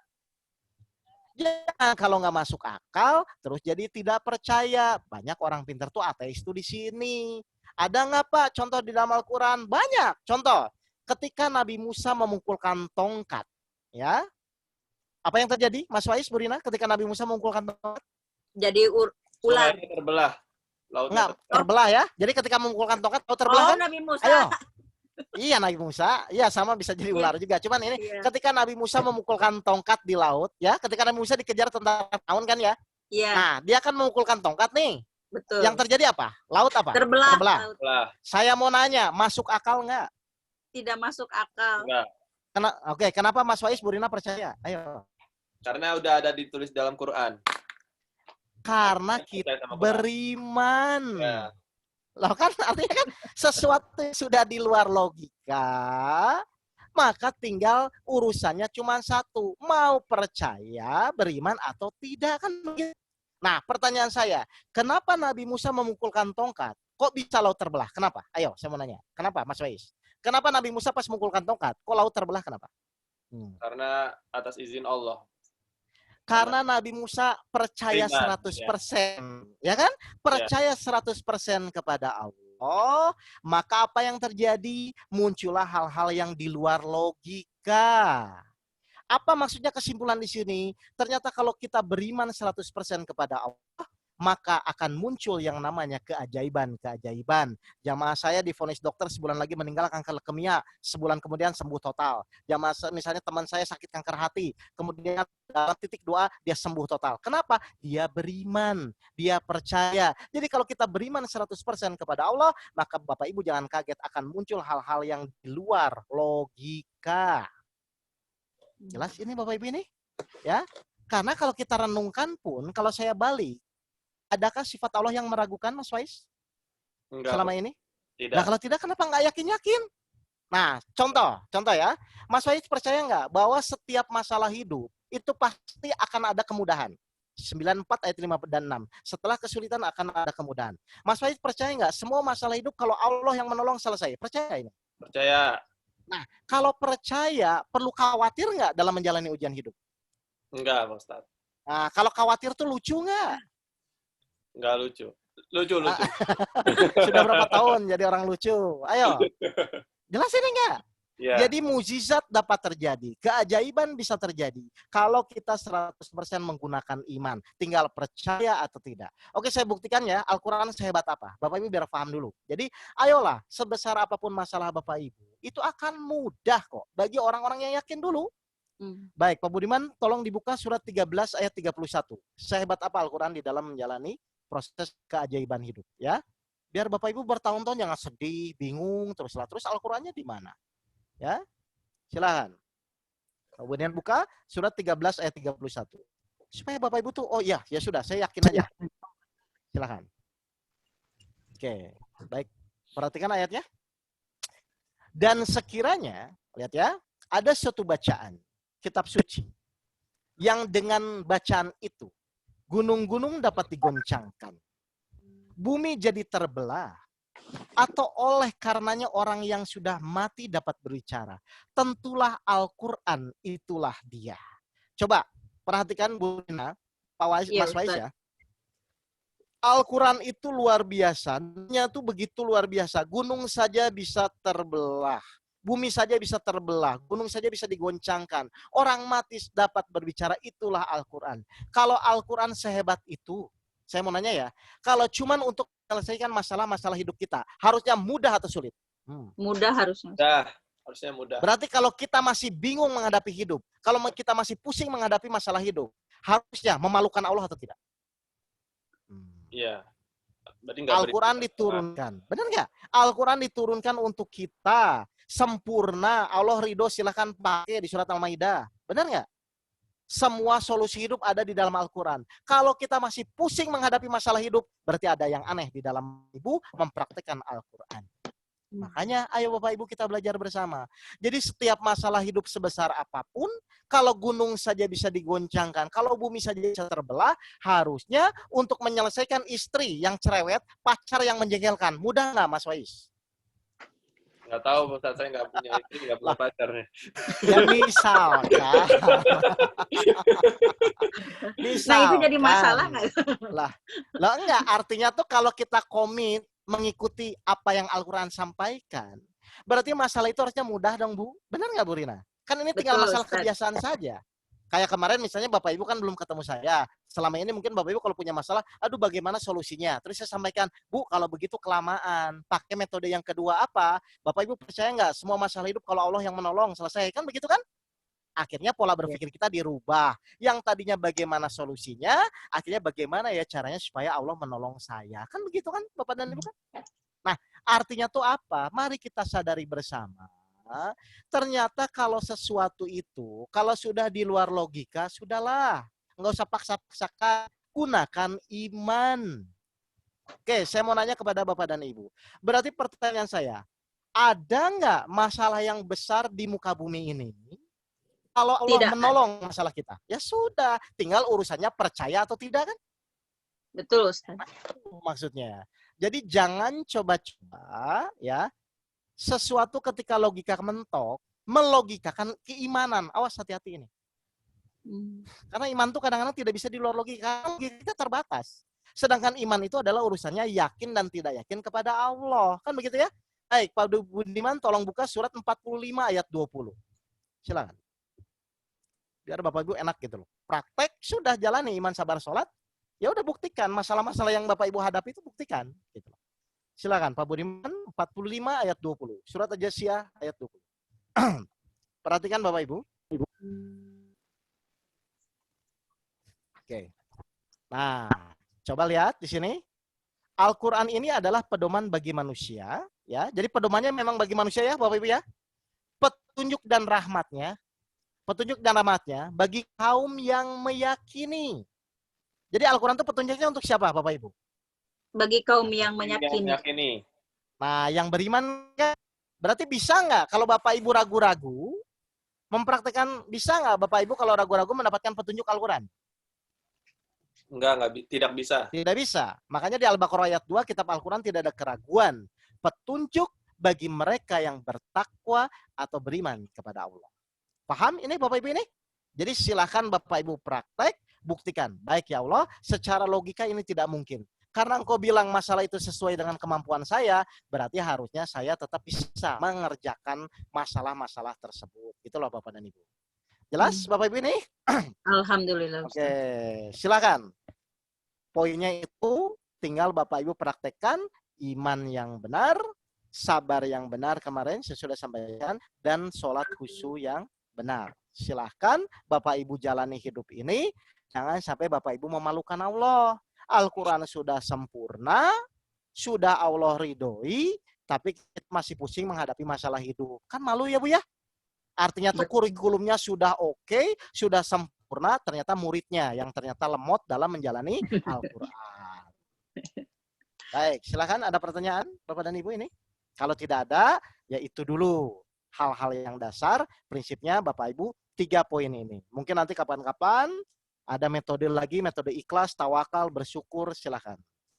Jangan kalau nggak masuk akal, terus jadi tidak percaya. Banyak orang pintar tuh ateis tuh di sini. Ada nggak Pak contoh di dalam Al-Quran? Banyak. Contoh, ketika Nabi Musa memukulkan tongkat, ya, apa yang terjadi, Mas Faiz, Bu Rina, ketika Nabi Musa memukulkan tongkat? Jadi ular. Sungainya terbelah. Lautnya Nggak, terbelah ya. Jadi ketika memukulkan tongkat, tahu terbelah Oh, kan? Nabi Musa. Ayo. Iya, Nabi Musa. Iya, sama bisa jadi ular juga. Cuman ini Iya. ketika Nabi Musa memukulkan tongkat di laut, ya, ketika Nabi Musa dikejar tentara Firaun kan ya. Iya, Nah, dia kan memukulkan tongkat nih. betul. Yang terjadi apa? Laut apa? Terbelah. terbelah. Saya mau nanya, masuk akal nggak? Tidak masuk akal. Enggak. Oke, kenapa Mas Faiz, Bu Rina percaya? Ayo. Karena udah ada ditulis dalam Quran. Karena kita Percaya sama Quran. beriman. Ya. Loh kan artinya kan sesuatu yang sudah di luar logika, maka tinggal urusannya cuma satu, mau percaya, beriman atau tidak kan begitu. Nah, pertanyaan saya, kenapa Nabi Musa memukulkan tongkat? Kok bisa laut terbelah? Kenapa? Ayo, saya mau nanya. Kenapa, Mas Faiz? Kenapa Nabi Musa pas memukulkan tongkat, kok laut terbelah? Kenapa? Karena atas izin Allah. Karena Nabi Musa percaya Beriman, 100%, ya kan? Percaya 100% kepada Allah, maka apa yang terjadi? Muncullah hal-hal yang di luar logika. Apa maksudnya kesimpulan di sini? Ternyata kalau kita beriman 100% kepada Allah, maka akan muncul yang namanya keajaiban-keajaiban. Jamaah saya divonis dokter sebulan lagi meninggal kanker leukemia, sebulan kemudian sembuh total. Jamaah misalnya teman saya sakit kanker hati, kemudian dalam titik doa dia sembuh total. Kenapa? Dia beriman, dia percaya. Jadi kalau kita beriman 100% kepada Allah, maka Bapak Ibu jangan kaget akan muncul hal-hal yang di luar logika. Jelas ini Bapak Ibu ini? Ya. Karena kalau kita renungkan pun, kalau saya balik, adakah sifat Allah yang meragukan, Mas Faiz? Enggak. Selama ini? Tidak. Nah, kalau tidak, kenapa nggak yakin-yakin? Nah, contoh ya. Mas Faiz percaya nggak bahwa setiap masalah hidup itu pasti akan ada kemudahan? 94 ayat 5 dan 6. Setelah kesulitan akan ada kemudahan. Mas Faiz percaya nggak semua masalah hidup kalau Allah yang menolong selesai? Percaya ini? Percaya. Nah, kalau percaya, perlu khawatir nggak dalam menjalani ujian hidup? Enggak, Pak Ustaz. Nah, kalau khawatir tuh lucu nggak? Enggak lucu. Lucu. Sudah berapa tahun jadi orang lucu? Ayo. Jelas ini enggak? Iya. Jadi mukjizat dapat terjadi, keajaiban bisa terjadi kalau kita 100% menggunakan iman, tinggal percaya atau tidak. Oke, saya buktikan ya, Al-Quran sehebat apa. Bapak Ibu biar paham dulu. Jadi ayolah, sebesar apapun masalah Bapak Ibu, itu akan mudah kok bagi orang-orang yang yakin dulu. Baik, Pak Budiman, tolong dibuka surat 13 ayat 31. Sehebat apa Al-Quran di dalam menjalani proses keajaiban hidup, ya. Biar Bapak Ibu bertahun-tahun jangan sedih, bingung, terus Al-Qurannya di mana? Ya, silakan. Kemudian buka surat 13 ayat 31. Supaya Bapak Ibu tuh, oh iya, ya sudah, saya yakin aja. Silakan. Oke, baik. Perhatikan ayatnya. Dan sekiranya, lihat ya, ada suatu bacaan, kitab suci, yang dengan bacaan itu, gunung-gunung dapat digoncangkan. Bumi jadi terbelah. Atau oleh karenanya orang yang sudah mati dapat berbicara. Tentulah Al-Quran, itulah dia. Coba perhatikan Bu Rina, Mas Wais ya. Al-Quran itu luar biasa. Nya itu begitu luar biasa. Gunung saja bisa terbelah. Bumi saja bisa terbelah. Gunung saja bisa digoncangkan. Orang mati dapat berbicara, itulah Al-Quran. Kalau Al-Quran sehebat itu, saya mau nanya ya, kalau cuman untuk menyelesaikan masalah-masalah hidup kita, harusnya mudah atau sulit? Mudah harusnya. Harusnya mudah. Berarti kalau kita masih bingung menghadapi hidup, kalau kita masih pusing menghadapi masalah hidup, harusnya memalukan Allah atau tidak? Iya. Al-Quran diturunkan. Benar nggak? Al-Quran diturunkan untuk kita. Sempurna. Allah ridho, silahkan pakai di surat Al-Maidah. Benar nggak? Semua solusi hidup ada di dalam Al-Quran. Kalau kita masih pusing menghadapi masalah hidup, berarti ada yang aneh di dalam ibu mempraktikkan Al-Quran. Makanya ayo Bapak Ibu kita belajar bersama. Jadi setiap masalah hidup sebesar apapun, kalau gunung saja bisa digoncangkan, kalau bumi saja bisa terbelah, harusnya untuk menyelesaikan istri yang cerewet, pacar yang menjengkelkan. Mudah nggak Mas Wais? Nggak tahu, Ustaz, saya nggak punya istri, nggak punya pacar nih. Ya misalkan. Nah itu jadi masalah nggak? Lah enggak, artinya tuh kalau kita komit mengikuti apa yang Al-Quran sampaikan, berarti masalah itu harusnya mudah dong Bu. Benar nggak Bu Rina? Kan ini tinggal masalah kebiasaan saja. Kayak kemarin misalnya Bapak Ibu kan belum ketemu saya. Selama ini mungkin Bapak Ibu kalau punya masalah, aduh bagaimana solusinya? Terus saya sampaikan, Bu kalau begitu kelamaan. Pakai metode yang kedua apa? Bapak Ibu percaya nggak semua masalah hidup kalau Allah yang menolong selesai? Kan begitu kan? Akhirnya pola berpikir kita dirubah. Yang tadinya bagaimana solusinya, akhirnya bagaimana ya caranya supaya Allah menolong saya. Kan begitu kan Bapak dan Ibu kan? Nah artinya tuh apa? Mari kita sadari bersama. Ternyata kalau sesuatu itu, kalau sudah di luar logika, sudahlah. Nggak usah paksa-paksakan, gunakan iman. Oke, saya mau nanya kepada Bapak dan Ibu. Berarti pertanyaan saya, ada nggak masalah yang besar di muka bumi ini? Kalau Allah Tidak menolong masalah kita, ya sudah. Tinggal urusannya percaya atau tidak kan? Betul, Ustaz. Maksudnya. Jadi jangan coba-coba ya. Sesuatu ketika logika mentok, melogikakan keimanan. Awas hati-hati ini. Karena iman itu kadang-kadang tidak bisa di luar logika. Logika kita terbatas. Sedangkan iman itu adalah urusannya yakin dan tidak yakin kepada Allah. Kan begitu ya? Baik, Pak Budiman tolong buka surat 45 ayat 20. Silakan. Biar Bapak Ibu enak gitu loh. Praktek sudah jalani iman sabar sholat. Ya udah buktikan masalah-masalah yang Bapak Ibu hadapi itu buktikan. Gitu. Silakan Pak Budiman 45 ayat 20. Surat Al-Jasiyah ayat 20. Perhatikan Bapak Ibu. Oke. Nah, coba lihat di sini. Al-Quran ini adalah pedoman bagi manusia. Ya, jadi pedomannya memang bagi manusia ya Bapak Ibu ya. Petunjuk dan rahmatnya. Petunjuk dan rahmatnya bagi kaum yang meyakini. Jadi Al-Quran itu petunjuknya untuk siapa Bapak Ibu? Bagi kaum yang meyakini. Nah, yang beriman kan? Berarti bisa nggak kalau Bapak Ibu ragu-ragu, mempraktekkan, bisa nggak Bapak Ibu kalau ragu-ragu mendapatkan petunjuk Al-Quran? Tidak bisa. Tidak bisa. Makanya di Al-Baqarah ayat 2, kitab Al-Quran tidak ada keraguan. Petunjuk bagi mereka yang bertakwa atau beriman kepada Allah. Paham ini Bapak Ibu ini? Jadi silakan Bapak Ibu praktek, buktikan. Baik ya Allah, secara logika ini tidak mungkin. Karena engkau bilang masalah itu sesuai dengan kemampuan saya, berarti harusnya saya tetap bisa mengerjakan masalah-masalah tersebut. Itulah Bapak dan Ibu. Jelas Bapak Ibu ini? Alhamdulillah Oke, Ustaz. silakan. Poinnya itu tinggal Bapak Ibu praktekkan iman yang benar, sabar yang benar kemarin saya sudah sampaikan, dan sholat khusyuk yang benar. Silahkan Bapak Ibu jalani hidup ini, jangan sampai Bapak Ibu memalukan Allah. Al-Quran sudah sempurna, sudah Allah ridhoi, tapi kita masih pusing menghadapi masalah hidup. Kan malu ya Bu ya? Artinya tuh kurikulumnya sudah oke, sudah sempurna, ternyata muridnya yang ternyata lemot dalam menjalani Al-Quran. Baik, silakan ada pertanyaan Bapak dan Ibu ini? Kalau tidak ada, ya itu dulu. Hal-hal yang dasar, prinsipnya Bapak Ibu, 3 poin ini. Mungkin nanti kapan-kapan ada metode lagi, metode ikhlas, tawakal, bersyukur, silakan.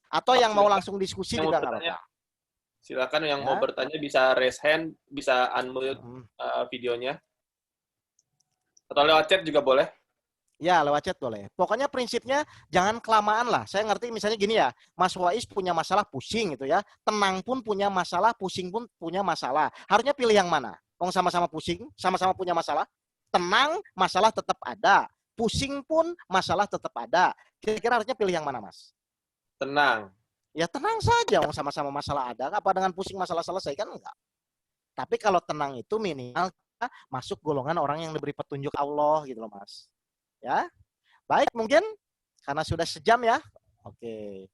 Atau yang mau langsung diskusi Yang juga mau nggak bertanya, apa-apa. silakan yang Ya. mau bertanya bisa raise hand, bisa unmute videonya. Atau lewat chat juga boleh. Ya, lewat chat boleh. Pokoknya prinsipnya jangan kelamaan lah. Saya ngerti misalnya gini ya, Mas Wais punya masalah pusing gitu ya. Tenang pun punya masalah, pusing pun punya masalah. Harusnya pilih yang mana? Wong sama-sama pusing, sama-sama punya masalah. Tenang, masalah tetap ada. Pusing pun masalah tetap ada. Kira-kira harusnya pilih yang mana, Mas? Tenang. Ya tenang saja, wong sama-sama masalah ada. Apa dengan pusing masalah selesai kan enggak? Tapi kalau tenang itu minimal kita masuk golongan orang yang diberi petunjuk Allah gitu loh, Mas. Ya, baik mungkin karena sudah sejam ya. Oke.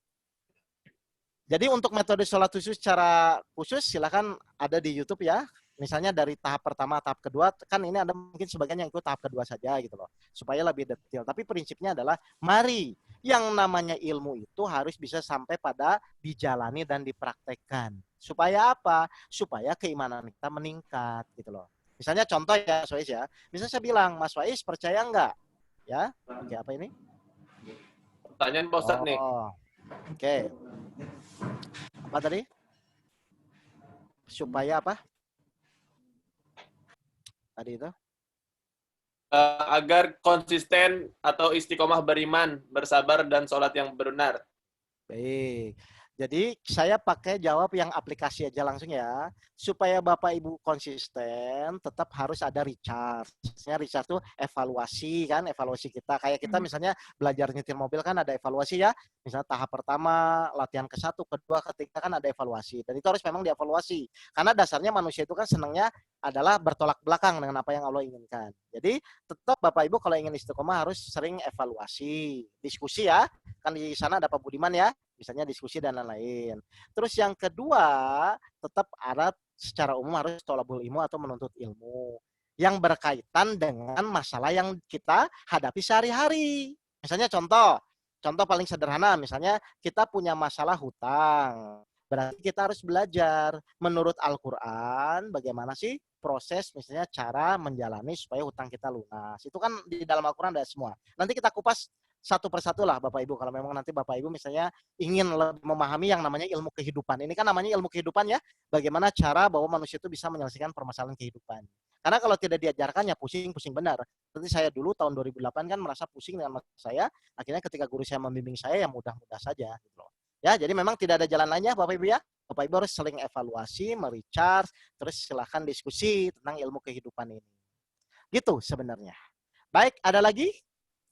Jadi untuk metode sholat khusus secara khusus silakan ada di YouTube ya. Misalnya dari tahap pertama, tahap kedua, kan ini ada mungkin sebagian yang ikut tahap kedua saja gitu loh. Supaya lebih detail. Tapi prinsipnya adalah mari yang namanya ilmu itu harus bisa sampai pada dijalani dan dipraktekkan. Supaya apa? Supaya keimanan kita meningkat gitu loh. Misalnya contoh ya Mas Wais ya. Misalnya saya bilang, Mas Wais percaya enggak? Ya, oke apa ini? Pertanyaan Pak Ustadz nih. Oke. Apa tadi? Supaya apa? Tadi itu? Agar konsisten atau istiqomah beriman, bersabar, dan sholat yang benar. Baik. Jadi saya pakai jawab yang aplikasi aja langsung ya. Supaya Bapak Ibu konsisten, tetap harus ada recharge. Misalnya recharge itu evaluasi kan, evaluasi kita. Kayak kita misalnya belajar nyetir mobil kan ada evaluasi ya. Misalnya tahap pertama, latihan ke-1, kedua, ketiga kan ada evaluasi. Dan itu harus memang dievaluasi. Karena dasarnya manusia itu kan senangnya adalah bertolak belakang dengan apa yang Allah inginkan. Jadi tetap Bapak Ibu kalau ingin istiqomah harus sering evaluasi. Diskusi ya. Kan di sana ada Pak Budiman ya. Misalnya diskusi dan lain-lain. Terus yang kedua, tetap ada secara umum harus thalabul ilmu atau menuntut ilmu yang berkaitan dengan masalah yang kita hadapi sehari-hari. Misalnya contoh paling sederhana, misalnya kita punya masalah hutang. Berarti kita harus belajar menurut Al-Quran bagaimana sih proses misalnya cara menjalani supaya hutang kita lunas. Itu kan di dalam Al-Quran ada semua. Nanti kita kupas satu persatu lah Bapak Ibu. Kalau memang nanti Bapak Ibu misalnya ingin lebih memahami yang namanya ilmu kehidupan. Ini kan namanya ilmu kehidupan ya. Bagaimana cara bahwa manusia itu bisa menyelesaikan permasalahan kehidupan. Karena kalau tidak diajarkan ya pusing-pusing benar. Seperti saya dulu tahun 2008 kan merasa pusing dengan saya. Akhirnya ketika guru saya membimbing saya ya mudah-mudah saja. Gitu loh. Ya, jadi memang tidak ada jalan lainnya Bapak Ibu ya. Bapak Ibu harus saling evaluasi, merecharge, terus silahkan diskusi tentang ilmu kehidupan ini. Gitu sebenarnya. Baik, ada lagi?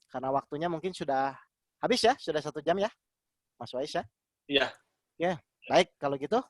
Karena waktunya mungkin sudah habis ya, sudah 1 jam ya, Mas Wais ya. Iya. Ya, baik kalau gitu.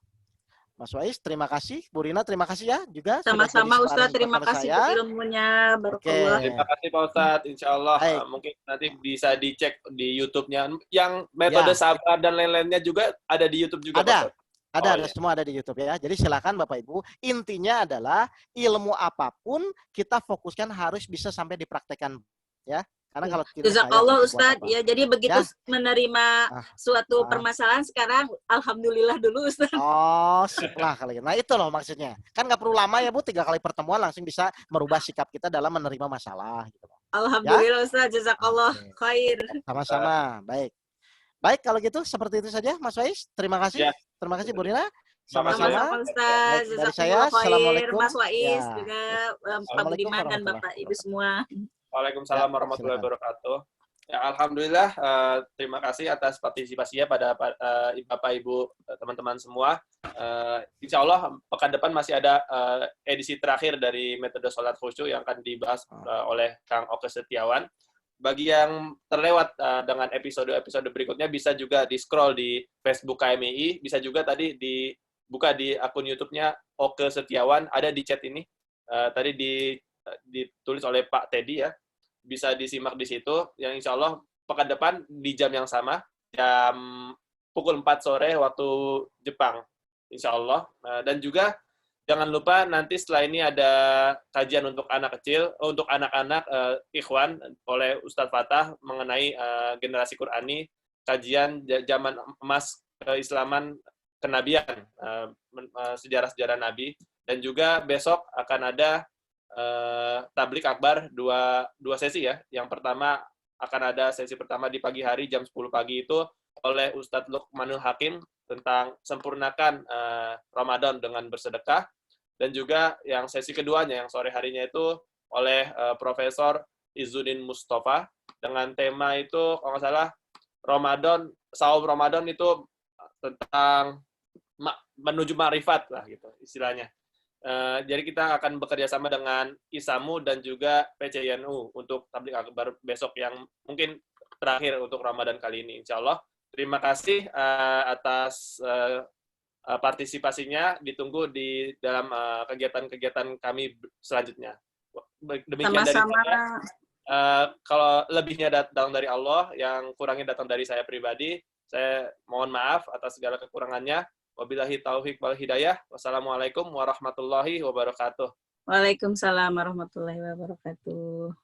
Mas Wais, terima kasih. Bu Rina, terima kasih ya juga. Sama-sama Ustadz, terima kasih untuk ilmunya. Barakallah. Terima kasih Pak Ustadz. Insya Allah mungkin nanti bisa dicek di YouTube-nya. Yang metode sabar dan lain-lainnya juga ada di YouTube juga. Ada. Ada semua ada di YouTube ya. Jadi silakan Bapak Ibu. Intinya adalah ilmu apapun kita fokuskan harus bisa sampai dipraktekkan ya. Karena kalau tidak Jazakallah Ustadz ya, jadi begitu menerima suatu permasalahan sekarang alhamdulillah dulu Ustadz. Oh, sip lah kali. Nah itu loh maksudnya. Kan nggak perlu lama ya Bu, 3 kali pertemuan langsung bisa merubah sikap kita dalam menerima masalah gitu loh. Alhamdulillah ya? Ustadz, jazakallah khair. Sama-sama, baik. Baik kalau gitu seperti itu saja Mas Wais. Terima kasih. Ya. Terima kasih Bu Rina. Sama-sama Ustadz. Dari saya, assalamualaikum. Mas Wais juga Pak Budiman dan Bapak Ibu semua. Waalaikumsalam warahmatullahi wabarakatuh. Ya, alhamdulillah, terima kasih atas partisipasinya pada Bapak Ibu teman-teman semua. Insya Allah pekan depan masih ada edisi terakhir dari metode sholat khusyuk yang akan dibahas oleh Kang Oke Setiawan. Bagi yang terlewat dengan episode-episode berikutnya bisa juga di-scroll di Facebook KMII, bisa juga tadi dibuka di akun YouTube-nya Oke Setiawan, ada di chat ini. Tadi ditulis oleh Pak Teddy ya. Bisa disimak di situ, yang insya Allah pekan depan di jam yang sama, jam pukul 4 sore waktu Jepang, insya Allah. Dan juga jangan lupa nanti setelah ini ada kajian untuk anak kecil, untuk anak-anak ikhwan oleh Ustadz Fatah mengenai generasi Qurani, kajian zaman emas keislaman kenabian, sejarah-sejarah Nabi. Dan juga besok akan ada tablik akbar dua sesi ya. Yang pertama akan ada sesi pertama di pagi hari jam 10 pagi itu oleh Ustadz Luqmanul Hakim tentang sempurnakan Ramadan dengan bersedekah, dan juga yang sesi keduanya yang sore harinya itu oleh Profesor Izzuddin Mustafa dengan tema itu kalau nggak salah saum Ramadan itu tentang menuju ma'rifat lah gitu istilahnya. Jadi kita akan bekerja sama dengan ISAMU dan juga PCINU untuk tablik akbar besok yang mungkin terakhir untuk Ramadan kali ini, insya Allah. Terima kasih atas partisipasinya. Ditunggu di dalam kegiatan-kegiatan kami selanjutnya. Demikian dari saya. Kalau lebihnya datang dari Allah, yang kurangnya datang dari saya pribadi. Saya mohon maaf atas segala kekurangannya. Wabillahi taufiq wal hidayah. Wassalamualaikum warahmatullahi wabarakatuh. Waalaikumsalam warahmatullahi wabarakatuh.